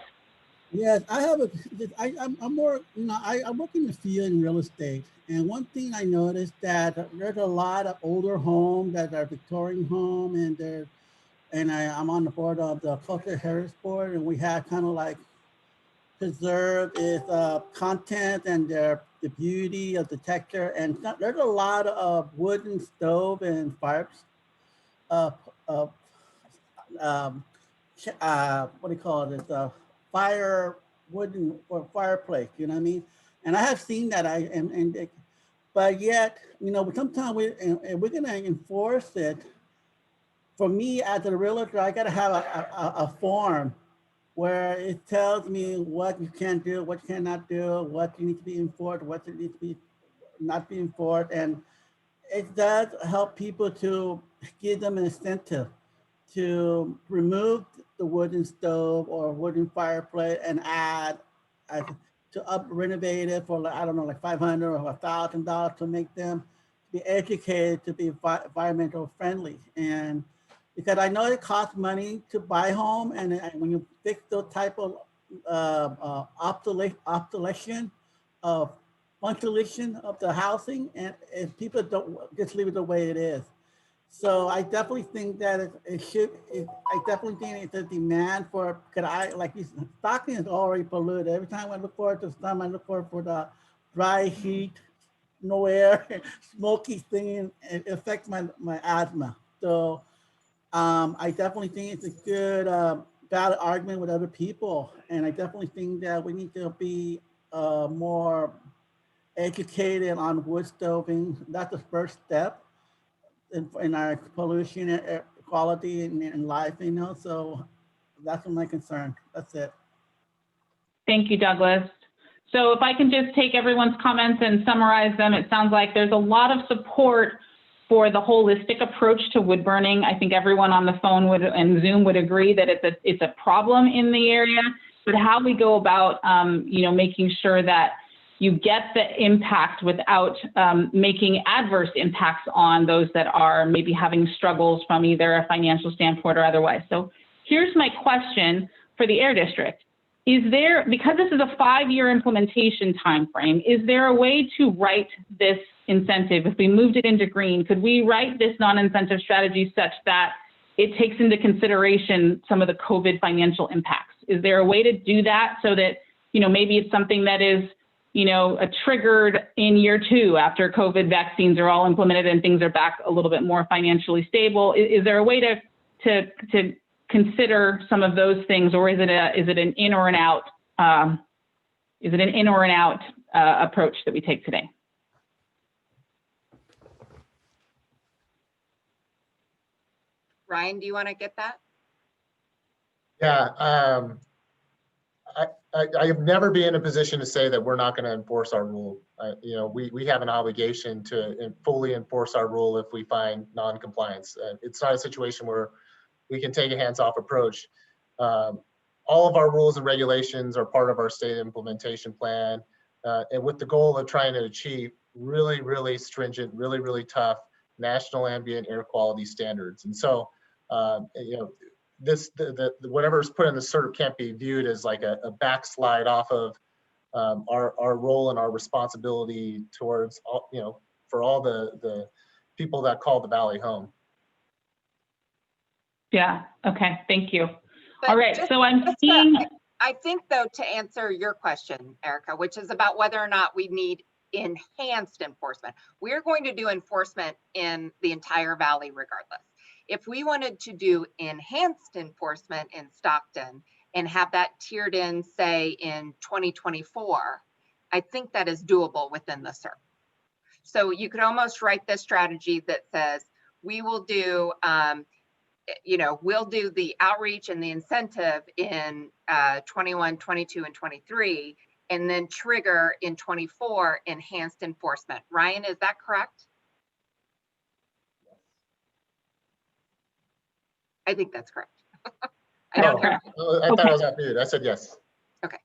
Yes, I'm more, I work in the field in real estate. And one thing I noticed that there's a lot of older homes that are Victorian home, and I'm on the board of the Cultural Heritage Board, and we have kind of like preserve its content and the beauty of the texture. And there's a lot of wooden stove and fires, what do you call it? Wooden or fireplace, you know what I mean? And I have seen that, but yet, sometimes we're gonna enforce it. For me, as a realtor, I gotta have a form where it tells me what you can do, what you cannot do, what you need to be enforced, what you need to be not be enforced. And it does help people to give them an incentive to remove the wooden stove or wooden fireplace and add to renovate it for, I don't know, like $500 or $1,000 to make them be educated to be environmental friendly. And because I know it costs money to buy home, and when you fix those type of obsolescence of punctuation of the housing, and if people don't just leave it the way it is. So I definitely think that I definitely think it's a demand for, Stockton is already polluted. Every time I look forward to summer, I look forward for the dry heat, no air, smoky thing, it affects my asthma. So I definitely think it's a good valid argument with other people. And I definitely think that we need to be more educated on wood stoving. That's the first step in our pollution and air quality in life, so that's my concern. That's it. Thank you, Douglas. So if I can just take everyone's comments and summarize them, it sounds like there's a lot of support for the holistic approach to wood burning. I think everyone on the phone and Zoom would agree that it's a problem in the area, but how we go about making sure that you get the impact without making adverse impacts on those that are maybe having struggles from either a financial standpoint or otherwise. So here's my question for the Air District. Because this is a 5-year implementation timeframe, is there a way to write this incentive? If we moved it into green, could we write this non-incentive strategy such that it takes into consideration some of the COVID financial impacts? Is there a way to do that so that, maybe it's something that is triggered in year 2 after COVID vaccines are all implemented and things are back a little bit more financially stable? Is there a way to consider some of those things, or is it an in or an out? Is it an in or an out approach that we take today? Ryan, do you want to get that? Yeah, I have never been in a position to say that we're not going to enforce our rule. We have an obligation to fully enforce our rule if we find non-compliance. It's not a situation where we can take a hands-off approach. all of our rules and regulations are part of our state implementation plan, and with the goal of trying to achieve really, really stringent, really, really tough national ambient air quality standards. And so, you know, whatever's put in the CERP can't be viewed as like a backslide off of our role and our responsibility towards all, you know, for all the people that call the Valley home. Yeah, okay, thank you. But All right, just- so I'm just, seeing. I think though, to answer your question, Erica, which is about whether or not we need enhanced enforcement, we're going to do enforcement in the entire valley regardless. If we wanted to do enhanced enforcement in Stockton and have that tiered in, say, in 2024, I think that is doable within the CERP. So you could almost write this strategy that says, we will do, you know, we'll do the outreach and the incentive in 21, 22, and 23, and then trigger in 24 enhanced enforcement. Ryan, is that correct? I think that's correct. I don't hear. I thought I was on mute. I said yes. Okay.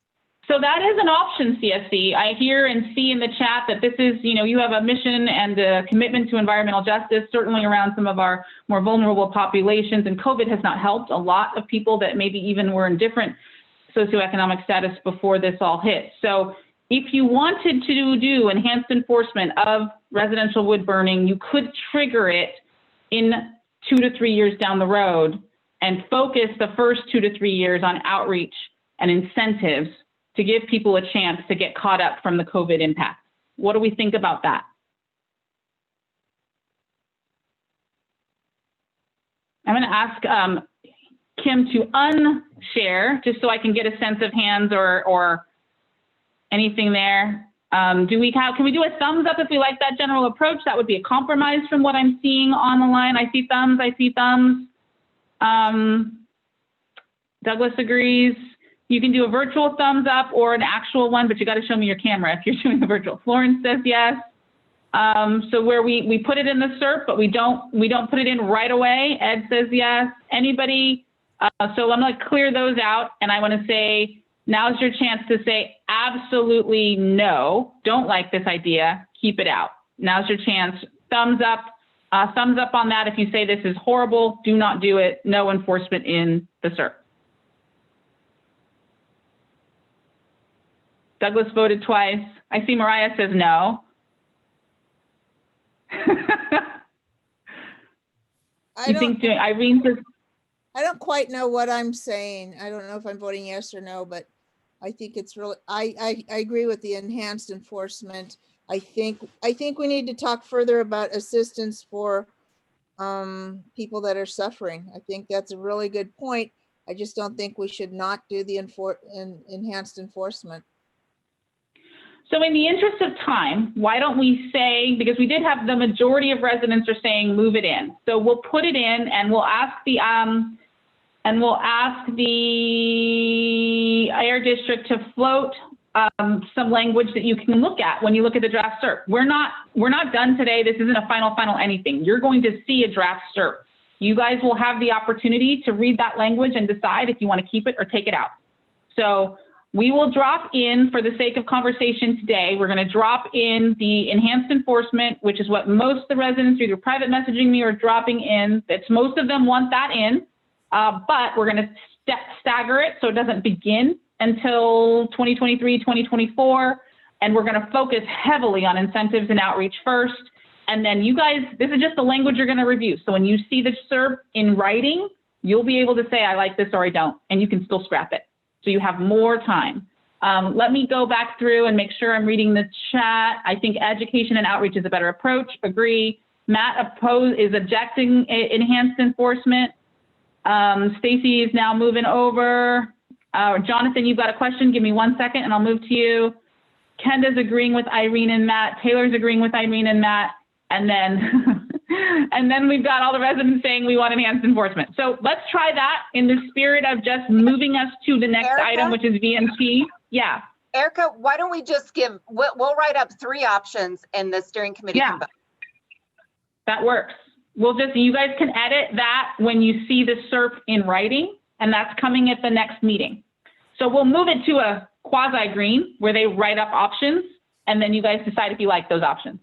So that is an option, CSC. I hear and see in the chat that this is, you know, you have a mission and a commitment to environmental justice, certainly around some of our more vulnerable populations. And COVID has not helped a lot of people that maybe even were in different socioeconomic status before this all hit. So if you wanted to do enhanced enforcement of residential wood burning, you could trigger it in 2 to 3 years down the road and focus the first 2 to 3 years on outreach and incentives to give people a chance to get caught up from the COVID impact. What do we think about that? I'm going to ask Kim to unshare just so I can get a sense of hands or anything there. Can we do a thumbs up if we like that general approach? That would be a compromise from what I'm seeing on the line. I see thumbs, I see thumbs. Douglas agrees. You can do a virtual thumbs up or an actual one, but you got to show me your camera if you're doing a virtual. Florence says yes. So where we put it in the CERP, but we don't put it in right away. Ed says yes. Anybody? So I'm going to clear those out, and I want to say, now's your chance to say absolutely no, don't like this idea, keep it out. Now's your chance. Thumbs up on that if you say this is horrible, do not do it, no enforcement in the CERP. Douglas voted twice. I see Mariah says no. Irene says, I don't quite know what I'm saying. I don't know if I'm voting yes or no, but I think it's really, I agree with the enhanced enforcement. I think we need to talk further about assistance for people that are suffering. I think that's a really good point. I just don't think we should not do the enhanced enforcement. so in the interest of time, why don't we say, because we did have the majority of residents are saying move it in. So we'll put it in and we'll ask the Air District to float some language that you can look at when you look at the draft CERP. We're not done today. This isn't a final anything. You're going to see a draft CERP. You guys will have the opportunity to read that language and decide if you want to keep it or take it out. So we will drop in, for the sake of conversation today, we're going to drop in the enhanced enforcement, which is what most of the residents either private messaging me or dropping in. That's most of them want that in, but we're going to stagger it so it doesn't begin until 2023, 2024. And we're going to focus heavily on incentives and outreach first. And then you guys, this is just the language you're going to review. So when you see the CERP in writing, you'll be able to say, I like this or I don't, and you can still scrap it. So you have more time. Let me go back through and make sure I'm reading the chat. I think education and outreach is a better approach. Agree. Matt is objecting enhanced enforcement. Stacy is now moving over. Jonathan, you've got a question. Give me 1 second and I'll move to you. Kenda's agreeing with Irene and Matt. Taylor's agreeing with Irene and Matt. And then, and then we've got all the residents saying we want enhanced enforcement. So let's try that in the spirit of just moving us to the next item, which is VMT. Yeah. Erica, why don't we just we'll write up 3 options and the steering committee can vote. That works. You guys can edit that when you see the CERP in writing, and that's coming at the next meeting. So we'll move it to a quasi green where they write up options, and then you guys decide if you like those options.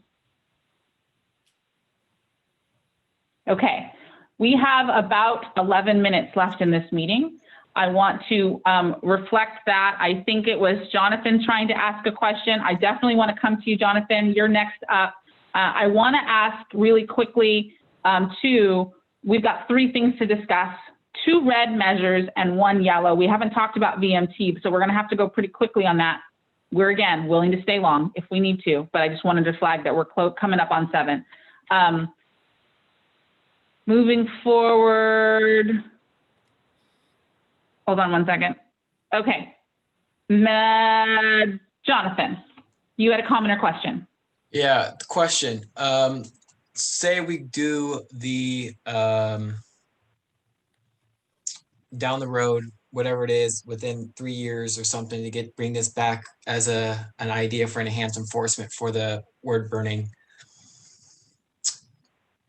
Okay, we have about 11 minutes left in this meeting. I want to reflect that. I think it was Jonathan trying to ask a question. I definitely want to come to you, Jonathan. You're next up. I want to ask really quickly too, we've got 3 things to discuss, 2 red measures and 1 yellow. We haven't talked about VMT, so we're going to have to go pretty quickly on that. We're, again, willing to stay long if we need to, but I just wanted to flag that we're coming up on 7. Moving forward, hold on one second. Okay, Jonathan, you had a comment or question? Yeah, the question. Say we do the down the road, whatever it is, within 3 years or something, to bring this back as an idea for enhanced enforcement for the word burning.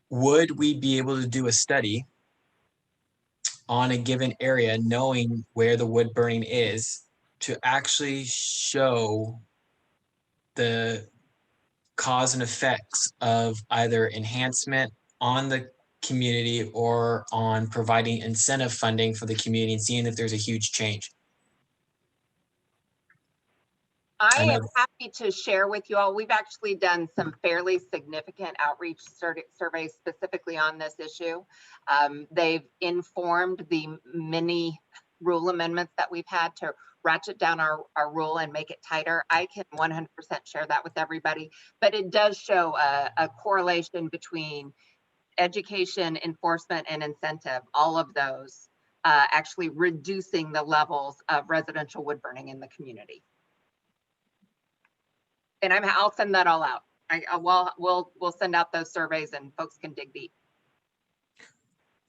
Would we be able to do a study on a given area, knowing where the wood burning is, to actually show the cause and effects of either enhancement on the community or on providing incentive funding for the community and seeing if there's a huge change? I am happy to share with you all. We've actually done some fairly significant outreach surveys specifically on this issue. They've informed the many rule amendments that we've had to ratchet down our rule and make it tighter. I can 100% share that with everybody, but it does show a correlation between education, enforcement, and incentive, all of those actually reducing the levels of residential wood burning in the community. And I'll send that all out. We'll send out those surveys and folks can dig deep.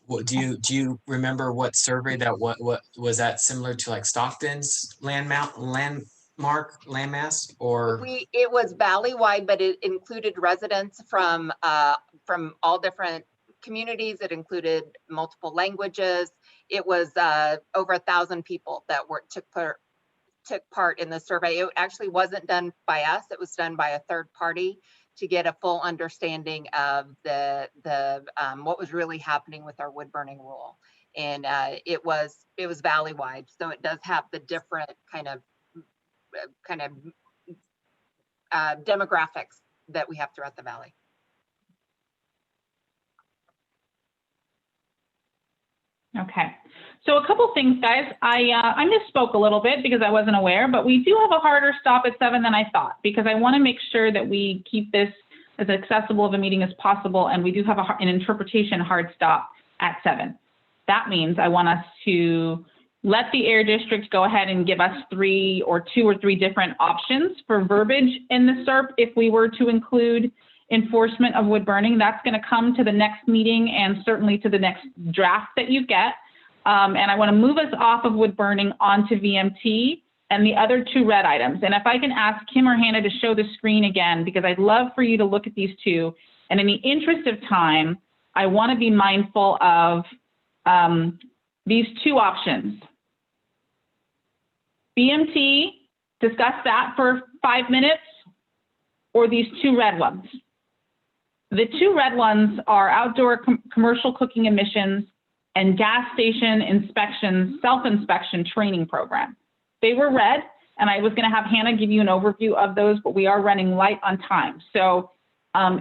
What do you remember what survey that what was that similar to, like Stockton's landmass, or? It was valley-wide, but it included residents from all different communities. It included multiple languages. It was over 1,000 people that took part in the survey. It actually wasn't done by us. It was done by a third party to get a full understanding of the what was really happening with our wood burning rule. And it was valley-wide, so it does have the different kind of demographics that we have throughout the valley. Okay, so a couple things, guys. I misspoke a little bit because I wasn't aware, but we do have a harder stop at 7 than I thought, because I want to make sure that we keep this as accessible of a meeting as possible, and we do have an interpretation hard stop at 7. That means I want us to let the Air District go ahead and give us 2 or 3 different options for verbiage in the CERP if we were to include enforcement of wood burning. That's going to come to the next meeting and certainly to the next draft that you get. And I want to move us off of wood burning onto VMT and the other 2 red items. And if I can ask Kim or Hannah to show the screen again, because I'd love for you to look at these 2. And in the interest of time, I want to be mindful of these 2 options. VMT, discuss that for 5 minutes, or these 2 red ones. The 2 red ones are outdoor commercial cooking emissions and gas station inspection, self-inspection training program. They were red, and I was going to have Hannah give you an overview of those, but we are running light on time. So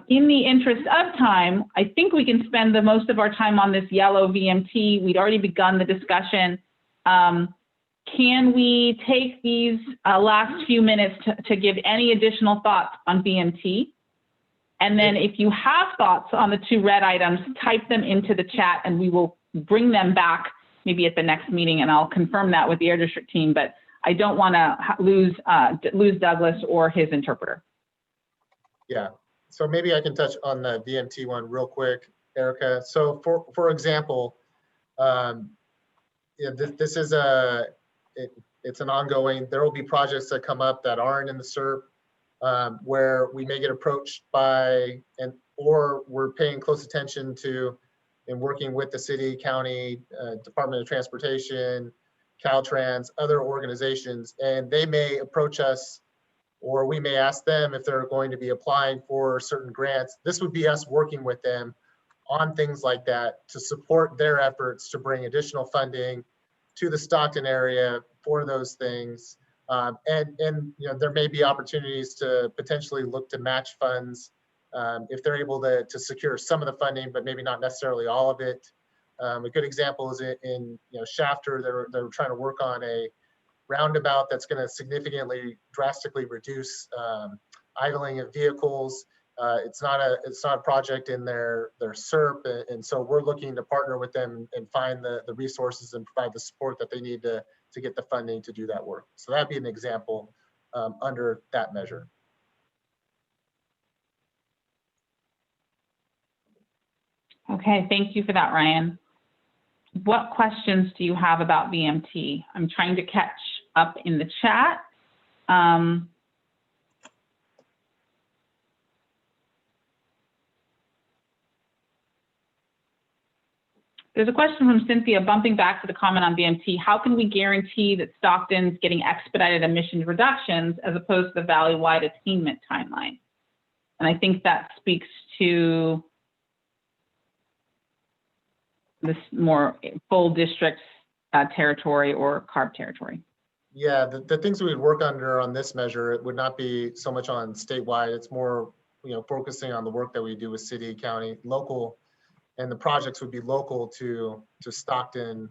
in the interest of time, I think we can spend the most of our time on this yellow VMT. We'd already begun the discussion. Can we take these last few minutes to give any additional thoughts on VMT? And then if you have thoughts on the 2 red items, type them into the chat and we will bring them back maybe at the next meeting, and I'll confirm that with the Air District team, but I don't want to lose Douglas or his interpreter. Yeah, so maybe I can touch on the VMT one real quick, Erica. So for example, this is it's an ongoing, there will be projects that come up that aren't in the CERP, where we may get approached by, or we're paying close attention to and working with the city, county, Department of Transportation, Caltrans, other organizations, and they may approach us, or we may ask them if they're going to be applying for certain grants. This would be us working with them on things like that to support their efforts to bring additional funding to the Stockton area for those things. And you know, there may be opportunities to potentially look to match funds if they're able to secure some of the funding, but maybe not necessarily all of it. A good example is in you know, Shafter, they're trying to work on a roundabout that's going to significantly, drastically reduce idling of vehicles. It's not a project in their CERP, and so we're looking to partner with them and find the resources and provide the support that they need to get the funding to do that work. So that'd be an example under that measure. Okay, thank you for that, Ryan. What questions do you have about VMT? I'm trying to catch up in the chat. There's a question from Cynthia, bumping back to the comment on VMT. How can we guarantee that Stockton's getting expedited emissions reductions as opposed to the valley-wide attainment timeline? And I think that speaks to this more full district territory or CARB territory. Yeah, the things we would work under on this measure, it would not be so much on statewide. It's more, you know, focusing on the work that we do with city, county, local, and the projects would be local to Stockton,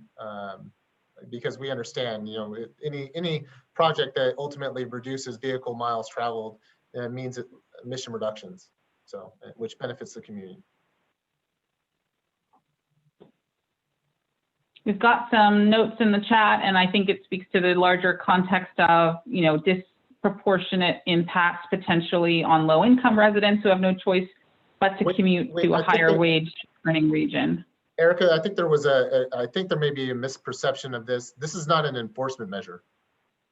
because we understand, you know, any project that ultimately reduces vehicle miles traveled means emission reductions, so which benefits the community. We've got some notes in the chat, and I think it speaks to the larger context of, you know, disproportionate impacts potentially on low-income residents who have no choice but to commute to a higher wage earning region. Erica, I think there was I think there may be a misperception of this. This is not an enforcement measure.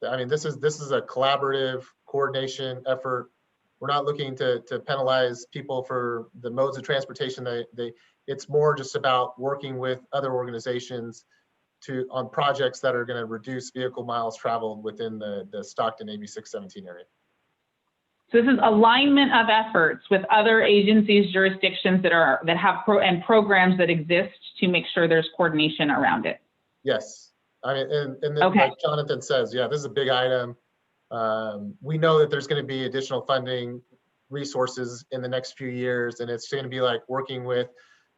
I mean, this is a collaborative coordination effort. We're not looking to penalize people for the modes of transportation. It's more just about working with other organizations on projects that are going to reduce vehicle miles traveled within the Stockton AB 617 area. So this is alignment of efforts with other agencies, jurisdictions that have programs that exist to make sure there's coordination around it. Yes, I mean, and okay. Like Jonathan says, yeah, this is a big item. We know that there's going to be additional funding resources in the next few years, and it's going to be like working with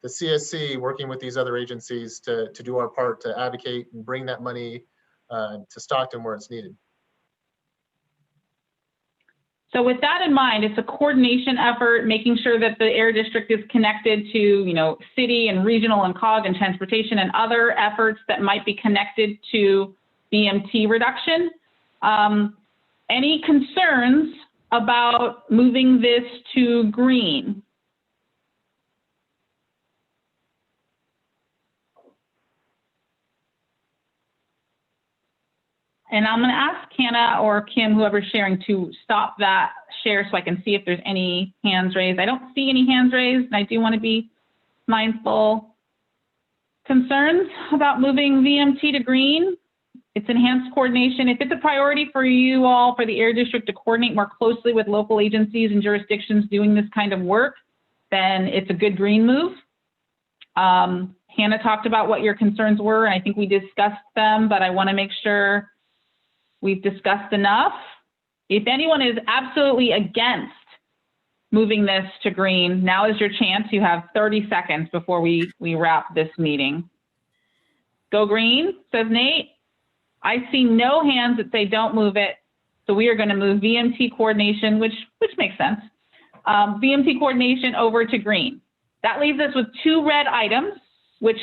the CSC, working with these other agencies to do our part to advocate and bring that money to Stockton where it's needed. So with that in mind, it's a coordination effort, making sure that the air district is connected to, you know, city and regional and COG and transportation and other efforts that might be connected to VMT reduction. Any concerns about moving this to green? And I'm going to ask Hannah or Kim, whoever's sharing, to stop that share so I can see if there's any hands raised. I don't see any hands raised, and I do want to be mindful. Concerns about moving VMT to green? It's enhanced coordination. If it's a priority for you all, for the Air District to coordinate more closely with local agencies and jurisdictions doing this kind of work, then it's a good green move. Hannah talked about what your concerns were, and I think we discussed them, but I want to make sure we've discussed enough. If anyone is absolutely against moving this to green, now is your chance. You have 30 seconds before we wrap this meeting. Go green, says Nate. I see no hands that say don't move it. So we are going to move VMT coordination, which makes sense. VMT coordination over to green. That leaves us with 2 red items, which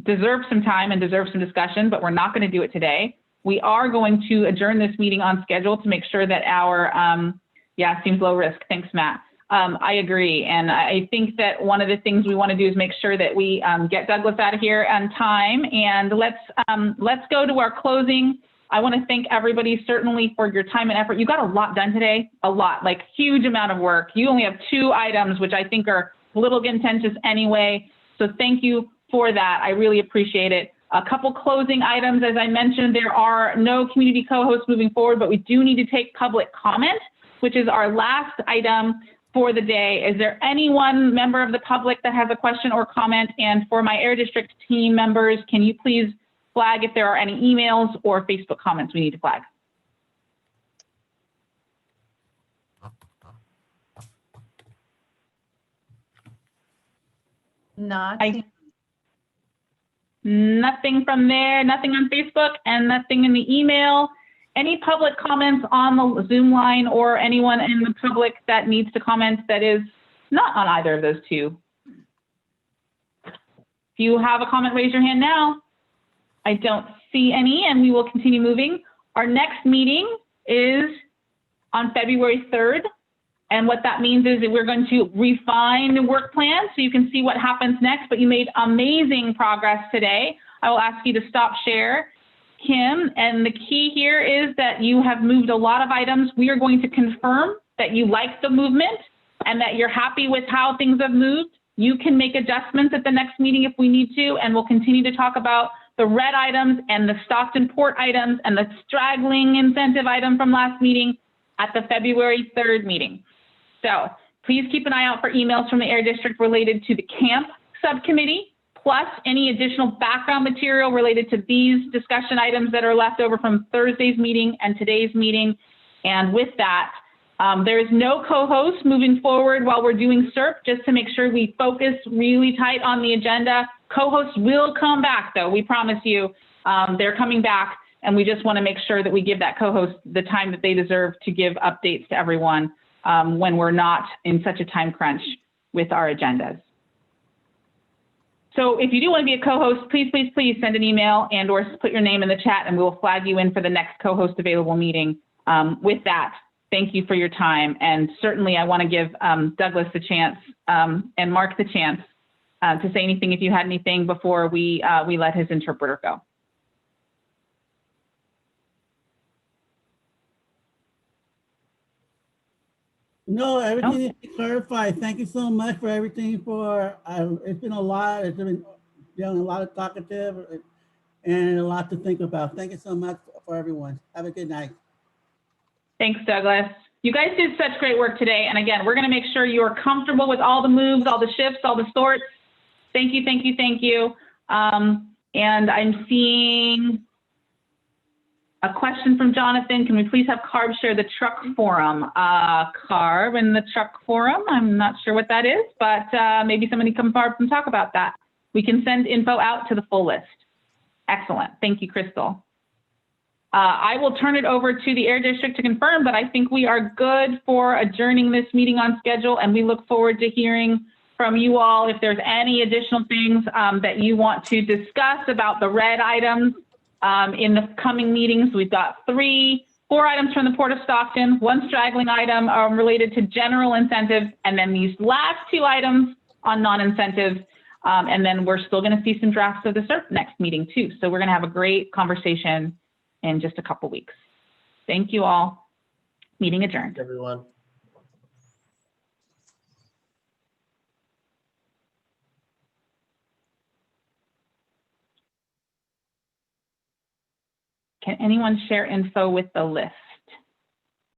deserve some time and deserve some discussion, but we're not going to do it today. We are going to adjourn this meeting on schedule to make sure that our, yeah, seems low risk. Thanks, Matt. I agree. And I think that one of the things we want to do is make sure that we get Douglas out of here on time. And let's go to our closing. I want to thank everybody certainly for your time and effort. You got a lot done today, a lot, like huge amount of work. You only have 2 items, which I think are a little contentious anyway. So thank you for that. I really appreciate it. A couple closing items. As I mentioned, there are no community co-hosts moving forward, but we do need to take public comment, which is our last item for the day. Is there anyone member of the public that has a question or comment? And for my Air District team members, can you please flag if there are any emails or Facebook comments we need to flag? Nothing from there, nothing on Facebook, and nothing in the email. Any public comments on the Zoom line or anyone in the public that needs to comment that is not on either of those two? If you have a comment, raise your hand now. I don't see any, and we will continue moving. Our next meeting is on February 3rd. And what that means is that we're going to refine the work plan so you can see what happens next, but you made amazing progress today. I will ask you to stop share, Kim, and the key here is that you have moved a lot of items. We are going to confirm that you like the movement and that you're happy with how things have moved. You can make adjustments at the next meeting if we need to, and we'll continue to talk about the red items and the Stockton Port items and the straggling incentive item from last meeting at the February 3rd meeting. So please keep an eye out for emails from the Air District related to the camp subcommittee, plus any additional background material related to these discussion items that are left over from Thursday's meeting and today's meeting. And with that, there is no co-host moving forward while we're doing CERP, just to make sure we focus really tight on the agenda. Co-hosts will come back, though, we promise you. They're coming back, and we just want to make sure that we give that co-host the time that they deserve to give updates to everyone when we're not in such a time crunch with our agendas. So if you do want to be a co-host, please, please, please send an email and or put your name in the chat and we'll flag you in for the next co-host available meeting. With that, thank you for your time. And certainly I want to give Douglas the chance and Mark the chance to say anything if you had anything before we let his interpreter go. No, everything is clarified. Thank you so much for everything. It's been a lot. It's been a lot of talkative and a lot to think about. Thank you so much for everyone. Have a good night. Thanks, Douglas. You guys did such great work today. And again, we're going to make sure you are comfortable with all the moves, all the shifts, all the sorts. Thank you, thank you, thank you. And I'm seeing a question from Jonathan. Can we please have Carb share the truck forum? Carb and the truck forum, I'm not sure what that is, but maybe somebody come Carb and talk about that. We can send info out to the full list. Excellent. Thank you, Crystal. I will turn it over to the Air District to confirm, but I think we are good for adjourning this meeting on schedule, and we look forward to hearing from you all if there's any additional things that you want to discuss about the red items in the coming meetings. We've got 4 items from the Port of Stockton, 1 straggling item related to general incentives, and then these last 2 items on non-incentives. And then we're still going to see some drafts of the CERP next meeting too. So we're going to have a great conversation in just a couple weeks. Thank you all. Meeting adjourned. Thanks, everyone. Can anyone share info with the list?